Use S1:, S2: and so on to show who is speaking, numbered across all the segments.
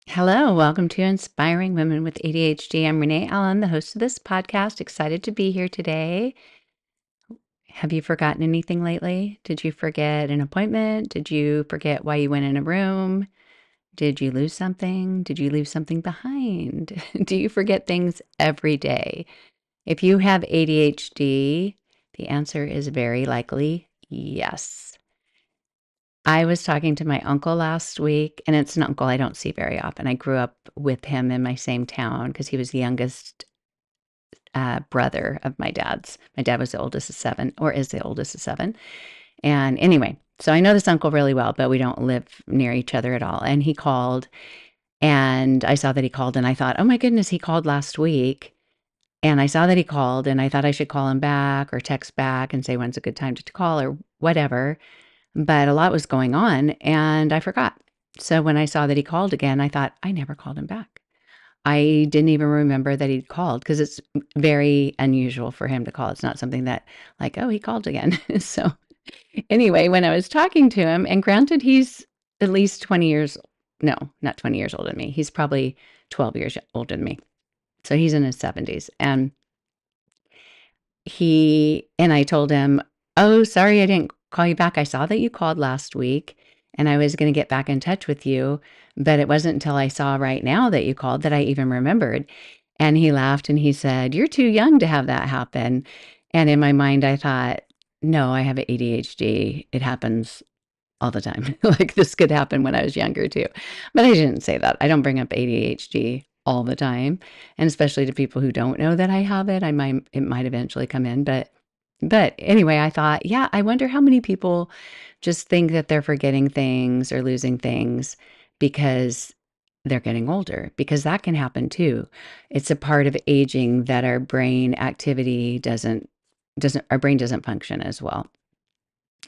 S1: Hello, welcome to Inspiring Women with ADHD. I'm Renee Allen, the host of this podcast. Excited to be here today. Have you forgotten anything lately? Did you forget an appointment? Did you forget why you went in a room? Did you lose something? Did you leave something behind? Do you forget things every day? If you have ADHD, the answer is very likely yes. I was talking to my uncle last week, and it's an uncle I don't see very often. I grew up with him in my same town because he was the youngest brother of my dad's. My dad was the oldest of seven, or is the oldest of seven. And anyway, so I know this uncle really well, but we don't live near each other at all. And he called, and I saw that he called, and I thought, oh my goodness, he called last week. And I saw that he called, and I thought I should call him back or text back and say when's a good time to call or whatever. But a lot was going on, and I forgot. So when I saw that he called again, I thought, I never called him back. I didn't even remember that he'd called because it's very unusual for him to call. It's not something that, like, oh, he called again. So anyway, when I was talking to him, and granted, he's at least 20 years, no, not 20 years older than me. He's probably 12 years older than me. So he's in his 70s. And I told him, "Oh, sorry I didn't call you back. I saw that you called last week and I was going to get back in touch with you, but it wasn't until I saw right now that you called that I even remembered." And he laughed and he said, "You're too young to have that happen." And in my mind, I thought, no, I have ADHD. It happens all the time. Like this could happen when I was younger too. But I didn't say that. I don't bring up ADHD all the time. And especially to people who don't know that I have it, it might eventually come in. But anyway, I thought, yeah, I wonder how many people just think that they're forgetting things or losing things because they're getting older, because that can happen too. It's a part of aging that our brain activity doesn't our brain doesn't function as well.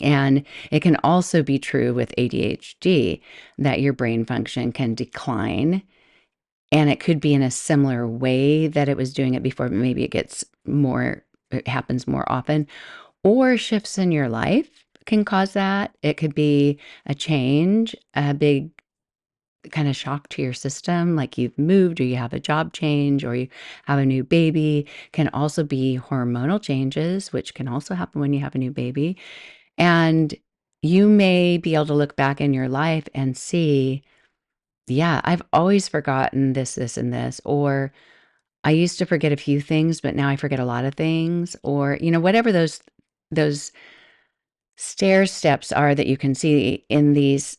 S1: And it can also be true with ADHD that your brain function can decline, and it could be in a similar way that it was doing it before, but maybe it happens more often, or shifts in your life can cause that. It could be a change, a big kind of shock to your system, like you've moved or you have a job change or you have a new baby. Can also be hormonal changes, which can also happen when you have a new baby. And you may be able to look back in your life and see, yeah, I've always forgotten this, and this, or I used to forget a few things, but now I forget a lot of things, or, whatever those stair steps are that you can see in these,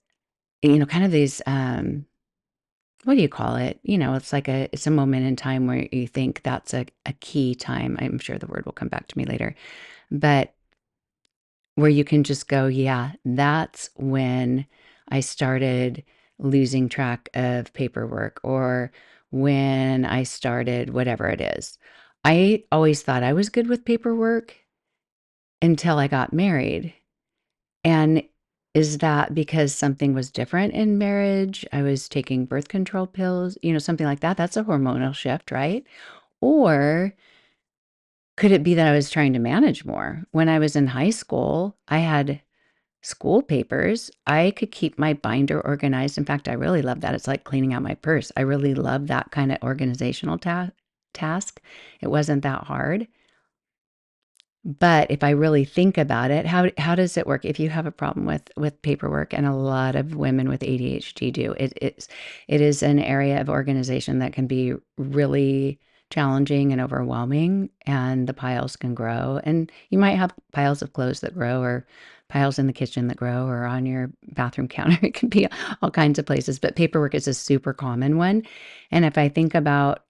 S1: kind of these, what do you call it? It's a moment in time where you think that's a key time. I'm sure the word will come back to me later, but where you can just go, yeah, that's when I started losing track of paperwork or when I started whatever it is. I always thought I was good with paperwork until I got married. And is that because something was different in marriage? I was taking birth control pills, something like that. That's a hormonal shift, right? Or could it be that I was trying to manage more? When I was in high school, I had school papers. I could keep my binder organized. In fact, I really love that. It's like cleaning out my purse. I really love that kind of organizational task. It wasn't that hard. But if I really think about it, how does it work if you have a problem with paperwork? And a lot of women with ADHD do. It is an area of organization that can be really challenging and overwhelming, and the piles can grow. And you might have piles of clothes that grow, or piles in the kitchen that grow, or on your bathroom counter. It could be all kinds of places, but paperwork is a super common one. And if I think about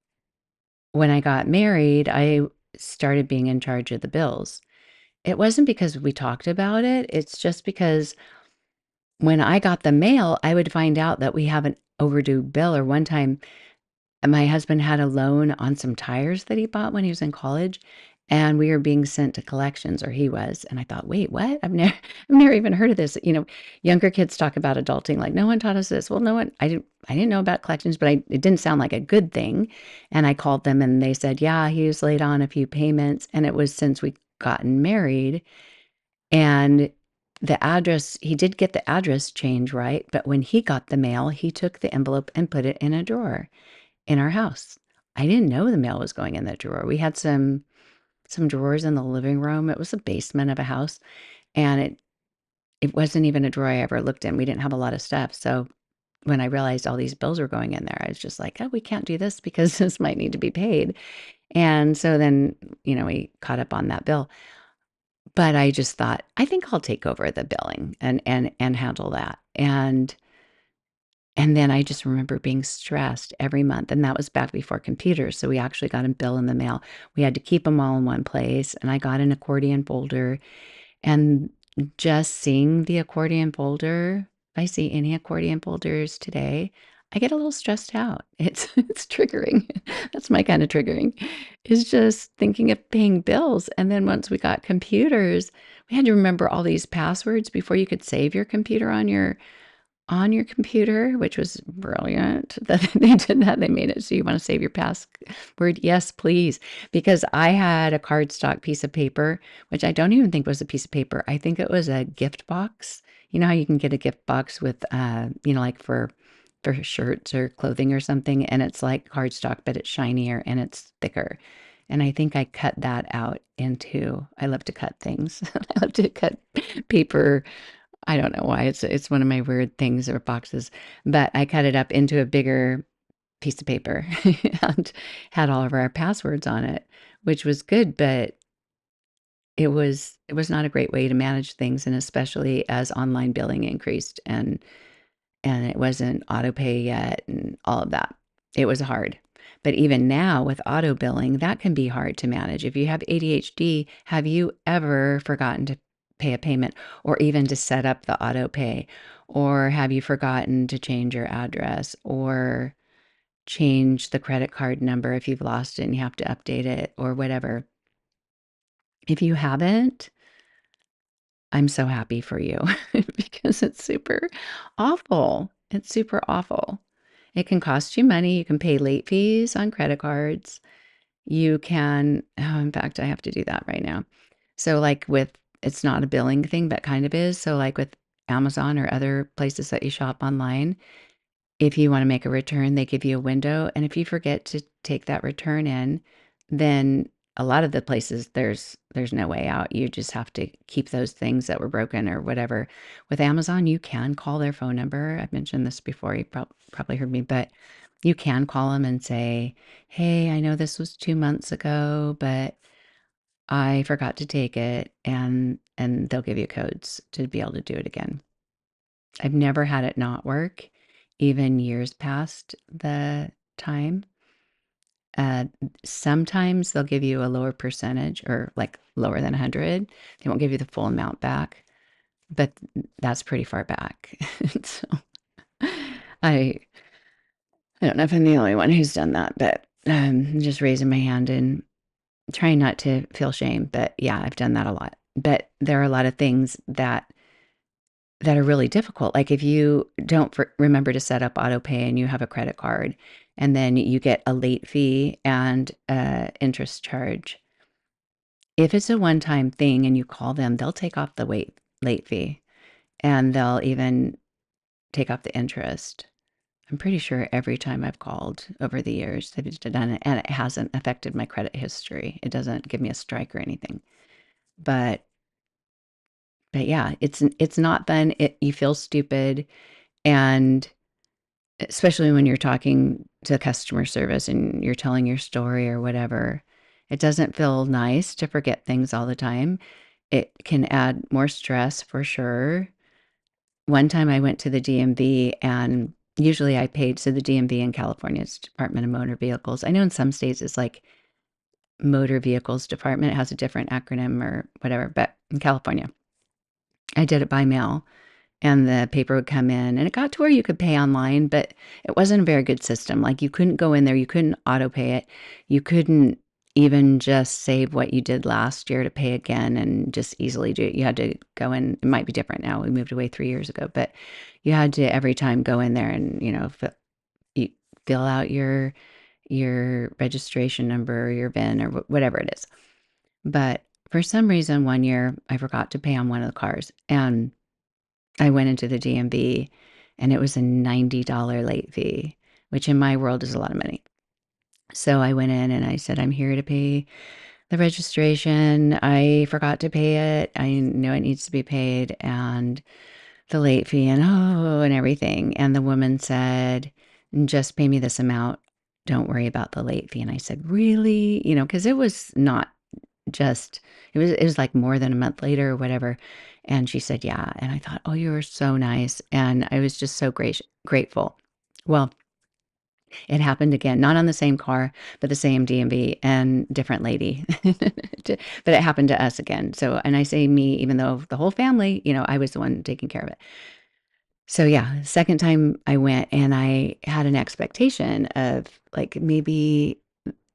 S1: when I got married, I started being in charge of the bills. It wasn't because we talked about it, it's just because when I got the mail, I would find out that we have an overdue bill, or one time, my husband had a loan on some tires that he bought when he was in college, and we were being sent to collections, or he was, and I thought, "Wait, what? I've never even heard of this." Younger kids talk about adulting like, "No one taught us this." Well, no one I didn't know about collections, but it didn't sound like a good thing, and I called them, and they said, "Yeah, he was late on a few payments," and it was since we gotten married, and the address, he did get the address change right, but when he got the mail, he took the envelope and put it in a drawer in our house. I didn't know the mail was going in that drawer. We had some drawers in the living room. It was the basement of a house, and it wasn't even a drawer I ever looked in. We didn't have a lot of stuff. So when I realized all these bills were going in there, I was just like, oh, we can't do this because this might need to be paid. And so then, we caught up on that bill. But I just thought, I think I'll take over the billing and handle that. And then I just remember being stressed every month, and that was back before computers, so we actually got a bill in the mail. We had to keep them all in one place, and I got an accordion folder, and just seeing the accordion folder, if I see any accordion folders today, I get a little stressed out. It's triggering. That's my kind of triggering. Is just thinking of paying bills, and then once we got computers, we had to remember all these passwords before you could save your computer on your computer, which was brilliant that they did that. They made it so you want to save your password. Yes, please. Because I had a cardstock piece of paper, which I don't even think was a piece of paper. I think it was a gift box. You know how you can get a gift box with, like for shirts or clothing or something, and it's like cardstock, but it's shinier and it's thicker. And I think I cut that out into, I love to cut things. I love to cut paper. I don't know why, it's one of my weird things or boxes, but I cut it up into a bigger piece of paper and had all of our passwords on it, which was good, but it was not a great way to manage things, and especially as online billing increased and it wasn't auto pay yet and all of that. It was hard. But even now with auto billing, that can be hard to manage. If you have ADHD, have you ever forgotten to pay a payment or even to set up the auto pay? Or have you forgotten to change your address or change the credit card number if you've lost it and you have to update it or whatever? If you haven't, I'm so happy for you because it's super awful. It's super awful. It can cost you money. You can pay late fees on credit cards. You can, oh, in fact, I have to do that right now. So, like it's not a billing thing, but kind of is. So, like with Amazon or other places that you shop online, if you wanna make a return, they give you a window, and if you forget to take that return in, then a lot of the places, there's no way out. You just have to keep those things that were broken or whatever. With Amazon, you can call their phone number. I've mentioned this before, you probably heard me, but you can call them and say, "Hey, I know this was 2 months ago, but I forgot to take it," and they'll give you codes to be able to do it again. I've never had it not work, even years past the time. Uh, Sometimes they'll give you a lower percentage or like lower than 100. They won't give you the full amount back, but that's pretty far back. So I I don't know if I'm the only one who's done that, but just raising my hand and trying not to feel shame. But yeah, I've done that a lot. But there are a lot of things that are really difficult. Like if you don't remember to set up auto pay and you have a credit card and then you get a late fee and interest charge. If it's a one-time thing and you call them, they'll take off the late fee and they'll even take off the interest. I'm pretty sure every time I've called over the years, they've done it and it hasn't affected my credit history. It doesn't give me a strike or anything. But but yeah, it's not fun. You feel stupid, and especially when you're talking to customer service and you're telling your story or whatever, it doesn't feel nice to forget things all the time. It can add more stress for sure. One time I went to the DMV and usually I paid, so the DMV in California is Department of Motor Vehicles. I know in some states it's like Motor Vehicles Department. It has a different acronym or whatever, but in California, I did it by mail and the paper would come in and it got to where you could pay online, but it wasn't a very good system. Like you couldn't go in there, you couldn't auto pay it. You couldn't even just save what you did last year to pay again and just easily do it. You had to go in. It might be different now. We moved away 3 years ago, but you had to every time go in there and, you fill out your registration number or your VIN or whatever it is. But for some reason, one year, I forgot to pay on one of the cars, and I went into the DMV, and it was a $90 late fee, which in my world is a lot of money. So I went in and I said, "I'm here to pay the registration. I forgot to pay it. I know it needs to be paid, and the late fee and everything." And the woman said, "Just pay me this amount. Don't worry about the late fee." And I said, "Really?" Because it was not just, it was like more than a month later or whatever. And she said, "Yeah." And I thought, "Oh, you were so nice." And I was just so grateful. Well, it happened again, not on the same car, but the same DMV and different lady. But it happened to us again. So, and I say me, even though the whole family, I was the one taking care of it. So yeah, second time I went and I had an expectation of like maybe,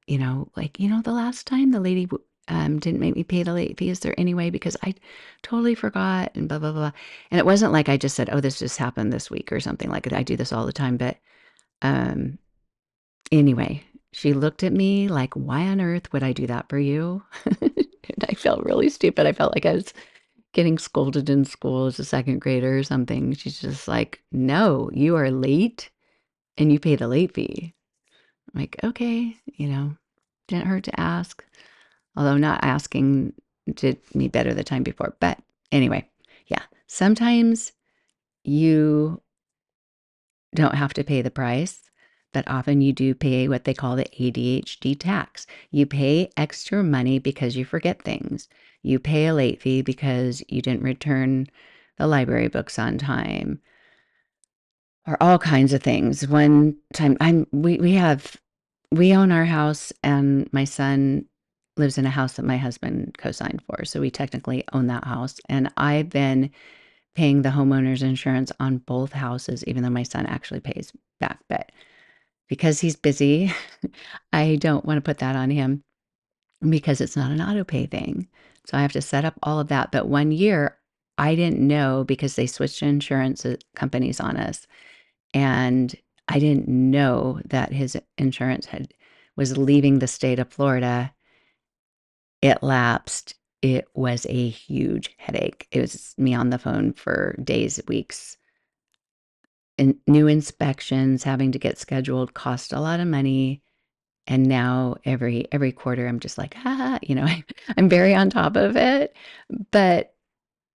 S1: the last time the lady didn't make me pay the late fee. Is there any way? Because I totally forgot and blah, blah, blah. And it wasn't like I just said, "Oh, this just happened this week," or something like I do this all the time. But um, anyway, she looked at me like, "Why on earth would I do that for you?" And I felt really stupid. I felt like I was getting scolded in school as a second grader or something. She's just like, "No, you are late and you pay the late fee." I'm like, "Okay, didn't hurt to ask." Although not asking did me better the time before. But anyway, yeah, sometimes you don't have to pay the price, but often you do pay what they call the ADHD tax. You pay extra money because you forget things. You pay a late fee because you didn't return the library books on time, or all kinds of things. One time, we own our house, and my son lives in a house that my husband co-signed for. So we technically own that house, and I've been paying the homeowner's insurance on both houses, even though my son actually pays back. But because he's busy, I don't want to put that on him because it's not an auto pay thing. So I have to set up all of that. But one year, I didn't know because they switched insurance companies on us. And I didn't know that his insurance was leaving the state of Florida. It lapsed. It was a huge headache. It was me on the phone for days, weeks. And new inspections having to get scheduled cost a lot of money. And now every quarter, I'm just like, I'm very on top of it. But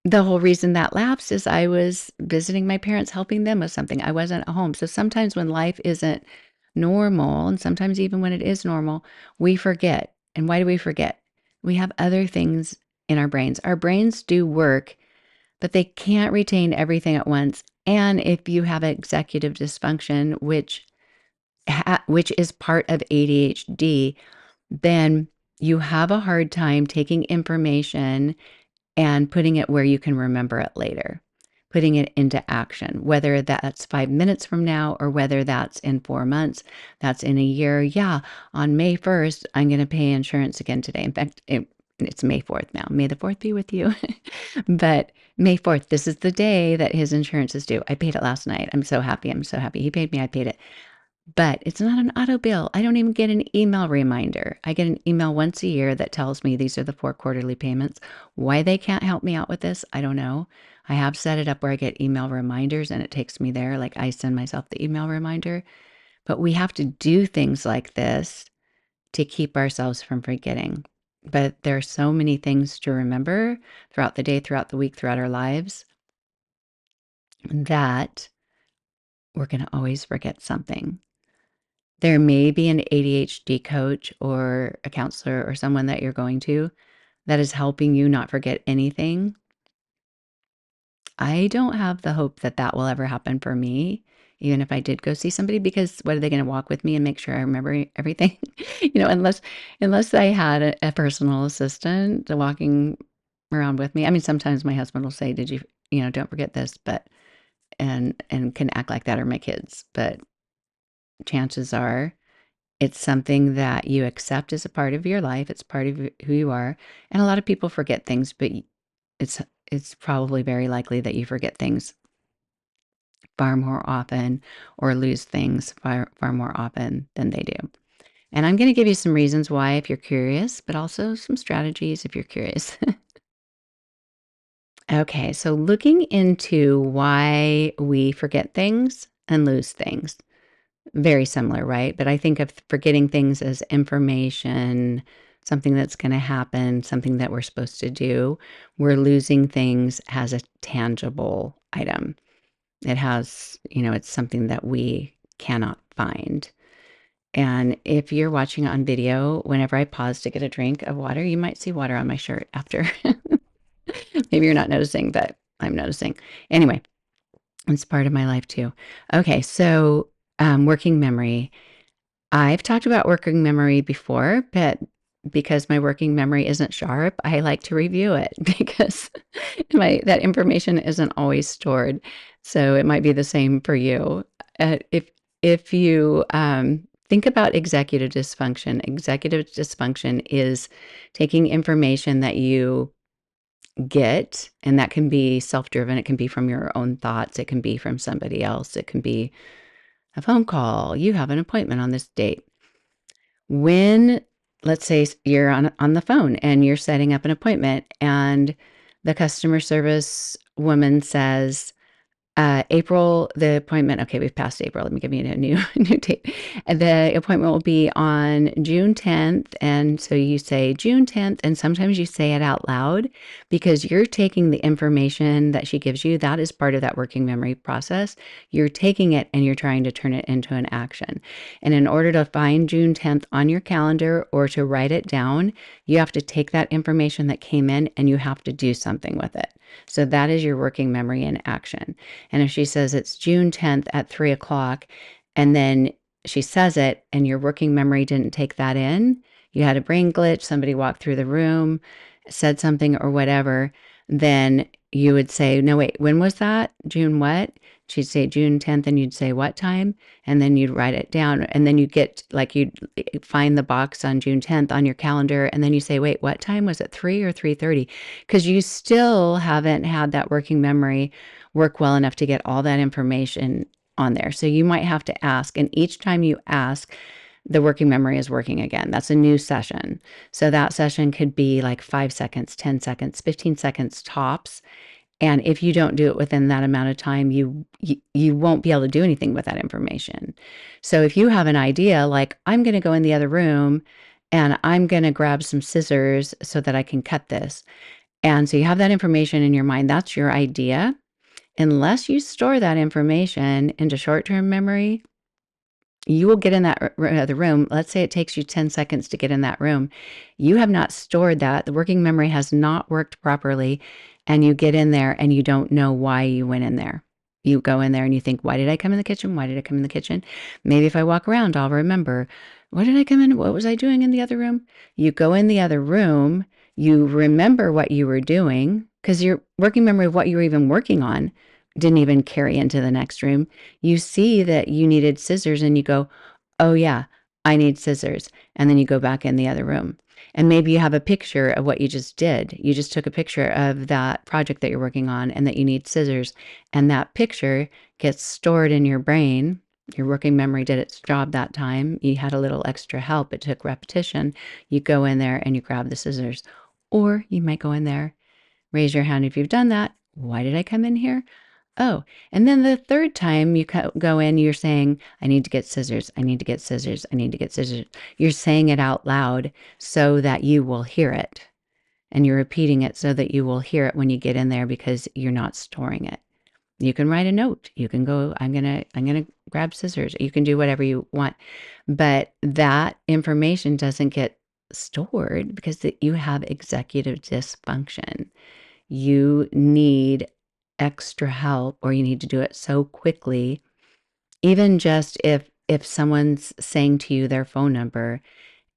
S1: the whole reason that lapsed is I was visiting my parents, helping them with something. I wasn't at home. So sometimes when life isn't normal, and sometimes even when it is normal, we forget. And why do we forget? We have other things in our brains. Our brains do work, but they can't retain everything at once. And if you have executive dysfunction, which is part of ADHD, then you have a hard time taking information and putting it where you can remember it later, putting it into action, whether that's 5 minutes from now or whether that's in 4 months, that's in a year. Yeah, on May 1st, I'm going to pay insurance again today. In fact, it's May 4th now. May the 4th be with you. But May 4th, this is the day that his insurance is due. I paid it last night. I'm so happy. I'm so happy. He paid me. I paid it. But it's not an auto bill. I don't even get an email reminder. I get an email once a year that tells me these are the 4 quarterly payments. Why they can't help me out with this, I don't know. I have set it up where I get email reminders and it takes me there. Like I send myself the email reminder. But we have to do things like this to keep ourselves from forgetting. But there are so many things to remember throughout the day, throughout the week, throughout our lives that we're going to always forget something. There may be an ADHD coach or a counselor or someone that you're going to that is helping you not forget anything. I don't have the hope that that will ever happen for me, even if I did go see somebody, because what are they going to walk with me and make sure I remember everything? Unless I had a personal assistant walking around with me. I mean, sometimes my husband will say, "Did you, don't forget this," but and can act like that, or my kids. But chances are it's something that you accept as a part of your life. It's part of who you are. And a lot of people forget things, but it's it's probably very likely that you forget things far more often or lose things far more often than they do. And I'm going to give you some reasons why if you're curious, but also some strategies if you're curious. Okay, so looking into why we forget things and lose things. Very similar, right? But I think of forgetting things as information, something that's going to happen, something that we're supposed to do. We're losing things as a tangible item. It has, it's something that we cannot find. And if you're watching on video, whenever I pause to get a drink of water, you might see water on my shirt after. Maybe you're not noticing, but I'm noticing. Anyway, it's part of my life too. Okay, so working memory. I've talked about working memory before, but because my working memory isn't sharp, I like to review it because that information isn't always stored. So it might be the same for you. If you think about executive dysfunction is taking information that you get, and that can be self-driven. It can be from your own thoughts. It can be from somebody else. It can be a phone call. You have an appointment on this date. When, let's say you're on the phone and you're setting up an appointment and the customer service woman says, April, the appointment, okay, we've passed April. Let me give you a new new date. The appointment will be on June 10th. And so you say June 10th, and sometimes you say it out loud because you're taking the information that she gives you. That is part of that working memory process. You're taking it and you're trying to turn it into an action. And in order to find June 10th on your calendar or to write it down, you have to take that information that came in and you have to do something with it. So that is your working memory in action. And if she says it's June 10th at 3 o'clock, and then she says it and your working memory didn't take that in, you had a brain glitch, somebody walked through the room, said something or whatever, then you would say, no, wait, when was that? June what? She'd say June 10th, and you'd say what time? And then you'd write it down. And then you get, like, you'd find the box on June 10th on your calendar. And then you say, wait, what time? Was it 3 or 3:30? Because you still haven't had that working memory work well enough to get all that information on there. So you might have to ask. And each time you ask, the working memory is working again. That's a new session. So that session could be like 5 seconds, 10 seconds, 15 seconds tops. And if you don't do it within that amount of time, you won't be able to do anything with that information. So if you have an idea, like I'm going to go in the other room and I'm going to grab some scissors so that I can cut this. And so you have that information in your mind. That's your idea. Unless you store that information into short-term memory, you will get in that other room. Let's say it takes you 10 seconds to get in that room. You have not stored that. The working memory has not worked properly. And you get in there and you don't know why you went in there. You go in there and you think, why did I come in the kitchen? Why did I come in the kitchen? Maybe if I walk around, I'll remember. What did I come in? What was I doing in the other room? You go in the other room. You remember what you were doing because your working memory of what you were even working on didn't even carry into the next room. You see that you needed scissors and you go, oh yeah, I need scissors. And then you go back in the other room. And maybe you have a picture of what you just did. You just took a picture of that project that you're working on and that you need scissors. And that picture gets stored in your brain. Your working memory did its job that time. You had a little extra help. It took repetition. You go in there and you grab the scissors. Or you might go in there, raise your hand if you've done that. Why did I come in here? Oh, and then the third time you go in, you're saying, I need to get scissors. I need to get scissors. I need to get scissors. You're saying it out loud so that you will hear it. And you're repeating it so that you will hear it when you get in there because you're not storing it. You can write a note. You can go, I'm going to grab scissors. You can do whatever you want. But that information doesn't get stored because you have executive dysfunction. You need extra help or you need to do it so quickly. Even just if someone's saying to you their phone number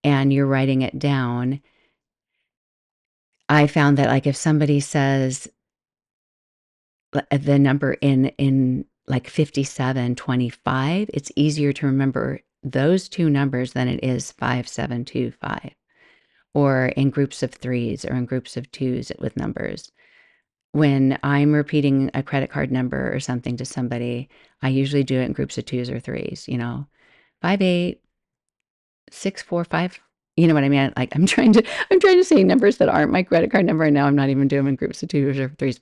S1: and you're writing it down, I found that like if somebody says the number in like 5725, it's easier to remember those two numbers than it is 5725, or in groups of threes or in groups of twos with numbers. When I'm repeating a credit card number or something to somebody, I usually do it in groups of twos or threes, 58, 645. You know what I mean? Like I'm trying to say numbers that aren't my credit card number, and now I'm not even doing them in groups of twos or threes.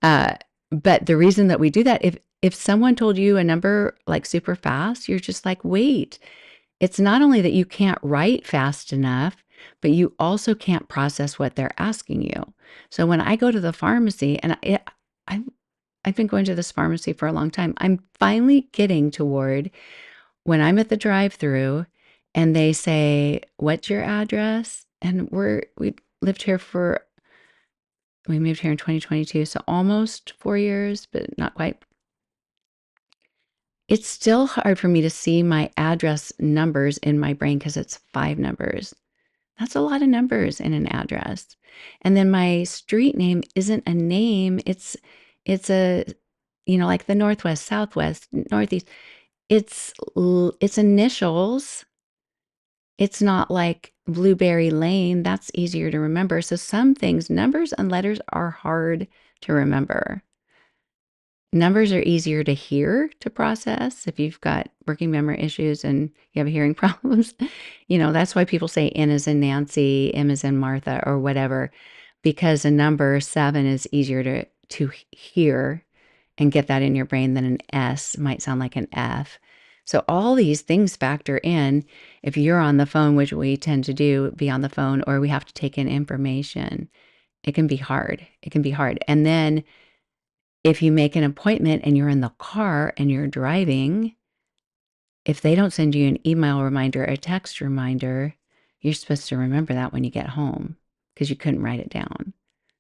S1: Uh, but the reason that we do that, if someone told you a number like super fast, you're just like, wait. It's not only that you can't write fast enough, but you also can't process what they're asking you. So when I go to the pharmacy, and I I've been going to this pharmacy for a long time, I'm finally getting toward when I'm at the drive-through and they say, "What's your address?" And we lived here for we moved here in 2022, so almost 4 years, but not quite. It's still hard for me to see my address numbers in my brain because it's 5 numbers. That's a lot of numbers in an address. And then my street name isn't a name, it's a like the Northwest, Southwest, Northeast. It's initials. It's not like Blueberry Lane. That's easier to remember. So some things, numbers and letters are hard to remember. Numbers are easier to hear, to process if you've got working memory issues and you have hearing problems. That's why people say N is in Nancy, M is in Martha, or whatever, because a number 7 is easier to hear and get that in your brain than an S might sound like an F. So all these things factor in if you're on the phone, which we tend to do, be on the phone, or we have to take in information. It can be hard. It can be hard. And then if you make an appointment and you're in the car and you're driving, if they don't send you an email reminder, a text reminder, you're supposed to remember that when you get home because you couldn't write it down.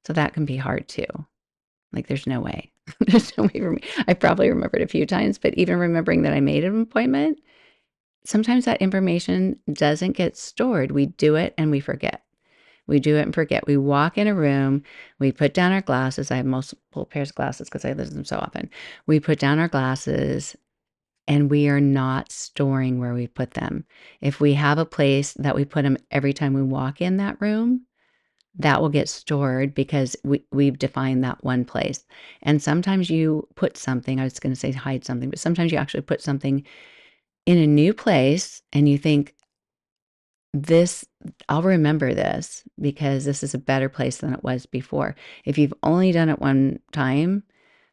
S1: So that can be hard too. Like there's no way. There's no way for me. I probably remembered a few times, but even remembering that I made an appointment, sometimes that information doesn't get stored. We do it and we forget. We do it and forget. We walk in a room, we put down our glasses. I have multiple pairs of glasses because I lose them so often. We put down our glasses and we are not storing where we put them. If we have a place that we put them every time we walk in that room, that will get stored because we've defined that one place. And sometimes you put something, I was going to say hide something, but sometimes you actually put something in a new place and you think, this, I'll remember this because this is a better place than it was before. If you've only done it one time,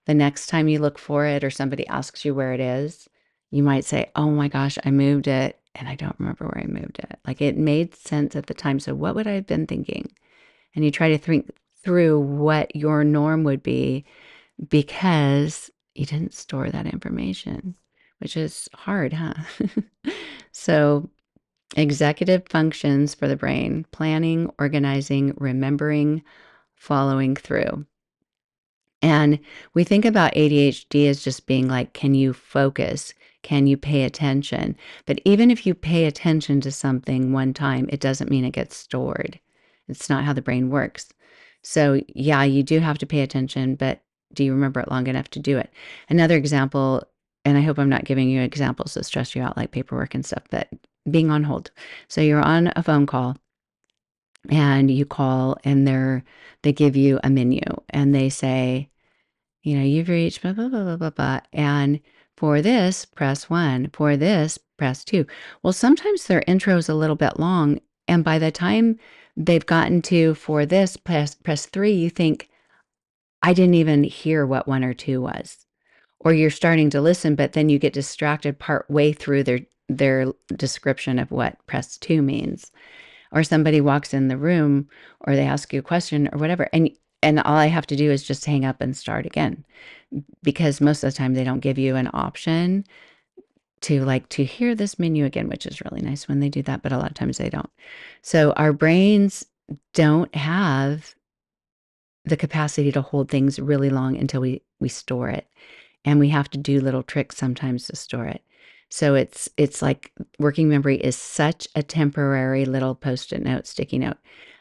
S1: the next time you look for it or somebody asks you where it is, you might say, oh my gosh, I moved it and I don't remember where I moved it. Like it made sense at the time. So what would I have been thinking? And you try to think through what your norm would be because you didn't store that information, which is hard, huh? So executive functions for the brain: planning, organizing, remembering, following through. And we think about ADHD as just being like, can you focus? Can you pay attention? But even if you pay attention to something one time, it doesn't mean it gets stored. It's not how the brain works. So, yeah, you do have to pay attention, but do you remember it long enough to do it? Another example, and I hope I'm not giving you examples that stress you out like paperwork and stuff, but being on hold. So you're on a phone call and you call and they give you a menu and they say, you've reached blah, blah, blah, blah, blah, blah. And for this, press 1. For this, press 2. Well, sometimes their intro is a little bit long. And by the time they've gotten to for this, press 3, you think, I didn't even hear what 1 or 2 was. Or you're starting to listen, but then you get distracted part way through their description of what press 2 means. Or somebody walks in the room or they ask you a question or whatever. And all I have to do is just hang up and start again, because most of the time they don't give you an option to hear this menu again, which is really nice when they do that, but a lot of times they don't. So our brains don't have the capacity to hold things really long until we store it. And we have to do little tricks sometimes to store it. So it's like working memory is such a temporary little Post-it note, sticky note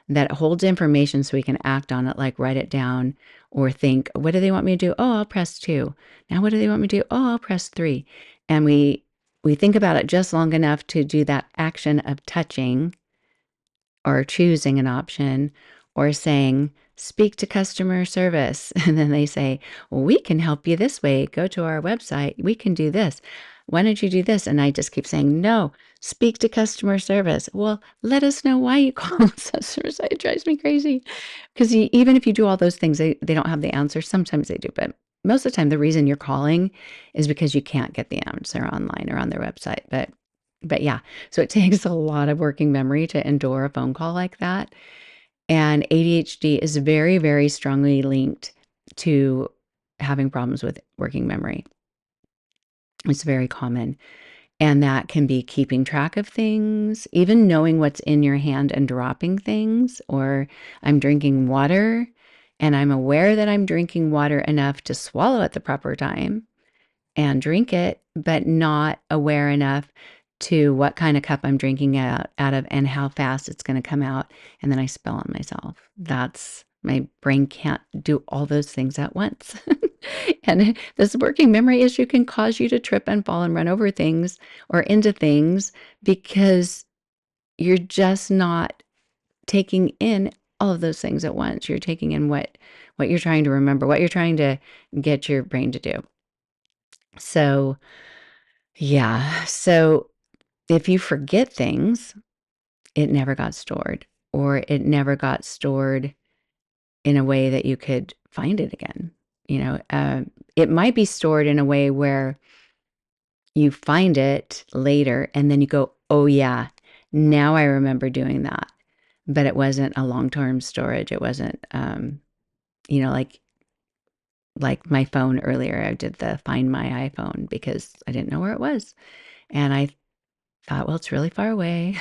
S1: that holds information so we can act on it, like write it down or think, what do they want me to do? Oh, I'll press 2. Now what do they want me to do? Oh, I'll press 3. And we think about it just long enough to do that action of touching or choosing an option or saying, speak to customer service. And then they say, well, we can help you this way. Go to our website. We can do this. why don't you do this? And I just keep saying, no, speak to customer service. Well, let us know why you call customer service. It drives me crazy. Because even if you do all those things, they don't have the answer. Sometimes they do, but most of the time, the reason you're calling is because you can't get the answer online or on their website. But yeah, so it takes a lot of working memory to endure a phone call like that. And ADHD is very, very strongly linked to having problems with working memory. It's very common. And that can be keeping track of things, even knowing what's in your hand and dropping things, or I'm drinking water and I'm aware that I'm drinking water enough to swallow at the proper time and drink it, but not aware enough to what kind of cup I'm drinking out of and how fast it's going to come out. And then I spill on myself. My brain can't do all those things at once. And this working memory issue can cause you to trip and fall and run over things or into things because you're just not taking in all of those things at once. You're taking in what you're trying to remember, what you're trying to get your brain to do. So, yeah. So if you forget things, it never got stored, or it never got stored in a way that you could find it again. It might be stored in a way where you find it later and then you go, oh, yeah, now I remember doing that. But it wasn't a long-term storage. It wasn't, like my phone earlier. I did the Find My iPhone because I didn't know where it was. And I thought, well, it's really far away.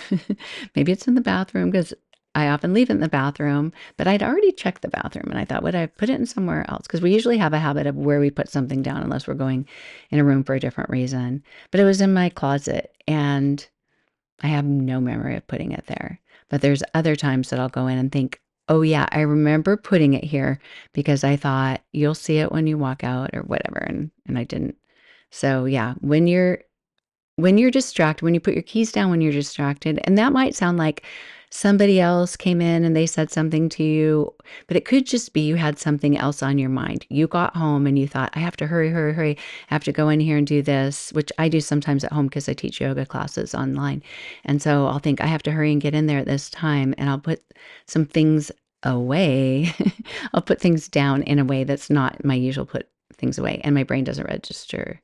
S1: Maybe it's in the bathroom because I often leave it in the bathroom, but I'd already checked the bathroom and I thought, would I put it in somewhere else? Because we usually have a habit of where we put something down unless we're going in a room for a different reason. But it was in my closet and I have no memory of putting it there. But there's other times that I'll go in and think, oh, yeah, I remember putting it here because I thought you'll see it when you walk out or whatever. And I didn't. So, yeah, when you're distracted, when you put your keys down when you're distracted, and that might sound like somebody else came in and they said something to you, but it could just be you had something else on your mind. You got home and you thought, I have to hurry, hurry, hurry. I have to go in here and do this, which I do sometimes at home because I teach yoga classes online. And so I'll think I have to hurry and get in there at this time, and I'll put some things away. I'll put things down in a way that's not my usual put things away, and my brain doesn't register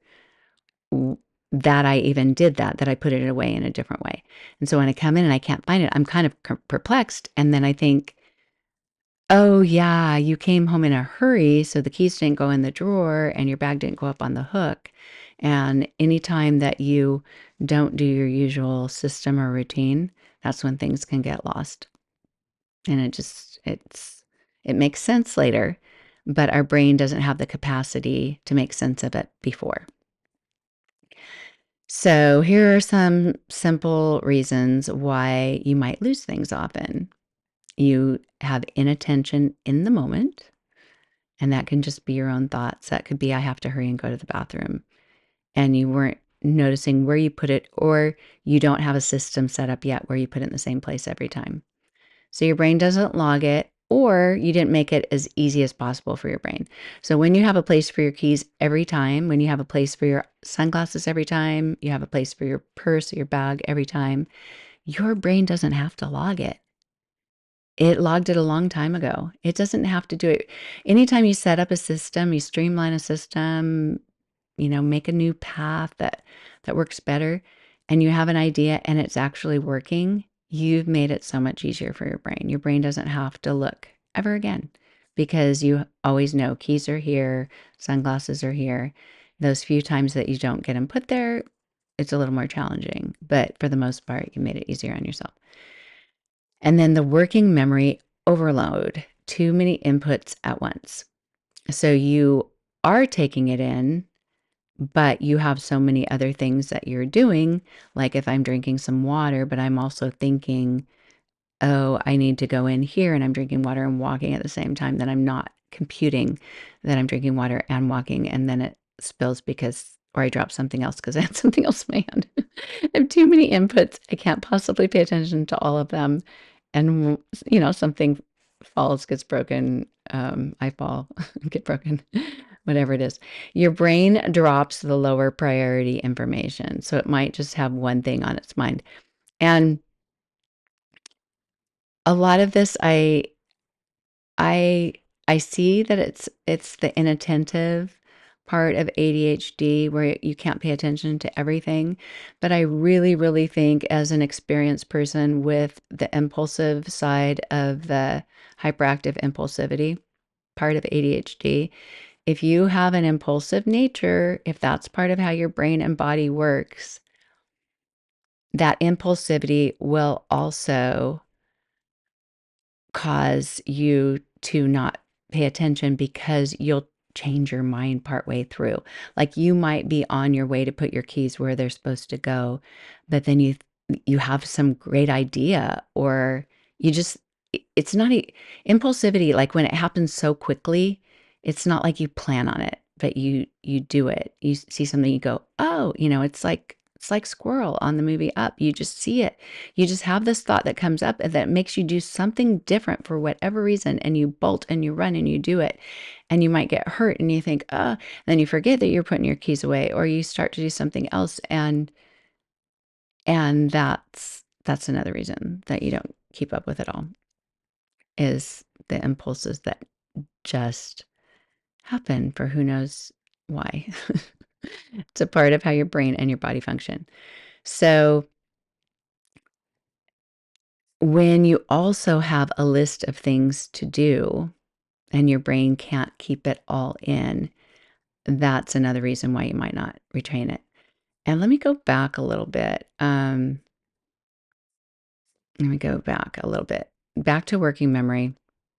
S1: that I even did that I put it away in a different way. And so when I come in and I can't find it, I'm kind of perplexed. And then I think, oh, yeah, you came home in a hurry. So the keys didn't go in the drawer and your bag didn't go up on the hook. And anytime that you don't do your usual system or routine, that's when things can get lost. And it makes sense later, but our brain doesn't have the capacity to make sense of it before. So, here are some simple reasons why you might lose things often. You have inattention in the moment, and that can just be your own thoughts. That could be, I have to hurry and go to the bathroom, and you weren't noticing where you put it, or you don't have a system set up yet where you put it in the same place every time. So your brain doesn't log it, or you didn't make it as easy as possible for your brain. So when you have a place for your keys every time, when you have a place for your sunglasses every time, you have a place for your purse or your bag every time, your brain doesn't have to log it. It logged it a long time ago. It doesn't have to do it. Anytime you set up a system, you streamline a system, make a new path that works better, and you have an idea and it's actually working, you've made it so much easier for your brain. Your brain doesn't have to look ever again because you always know keys are here, sunglasses are here. Those few times that you don't get them put there, it's a little more challenging, but for the most part, you made it easier on yourself. And then the working memory overload, too many inputs at once. So you are taking it in, but you have so many other things that you're doing. Like if I'm drinking some water, but I'm also thinking, oh, I need to go in here and I'm drinking water and walking at the same time, then I'm not computing that I'm drinking water and walking. And then it spills or I drop something else because I had something else in my hand. I have too many inputs. I can't possibly pay attention to all of them. And, something falls, gets broken. I fall, get broken. whatever it is. Your brain drops the lower priority information. So it might just have one thing on its mind. And a lot of this I I see that it's the inattentive part of ADHD where you can't pay attention to everything, but I really, really think as an experienced person with the impulsive side of the hyperactive impulsivity part of ADHD, if you have an impulsive nature, if that's part of how your brain and body works, that impulsivity will also cause you to not pay attention because you'll change your mind partway through. Like you might be on your way to put your keys where they're supposed to go, but then you have some great idea or you just it's not impulsivity like when it happens so quickly, it's not like you plan on it, but you do it. You see something you go, "Oh, it's like Squirrel on the movie Up. You just see it. You just have this thought that comes up and that makes you do something different for whatever reason, and you bolt and you run and you do it, and you might get hurt and you think, then you forget that you're putting your keys away, or you start to do something else, and that's another reason that you don't keep up with it all is the impulses that just happen for who knows why. It's a part of how your brain and your body function. So when you also have a list of things to do and your brain can't keep it all in, that's another reason why you might not retrain it. And let me go back a little bit. Let me go back a little bit. Back to working memory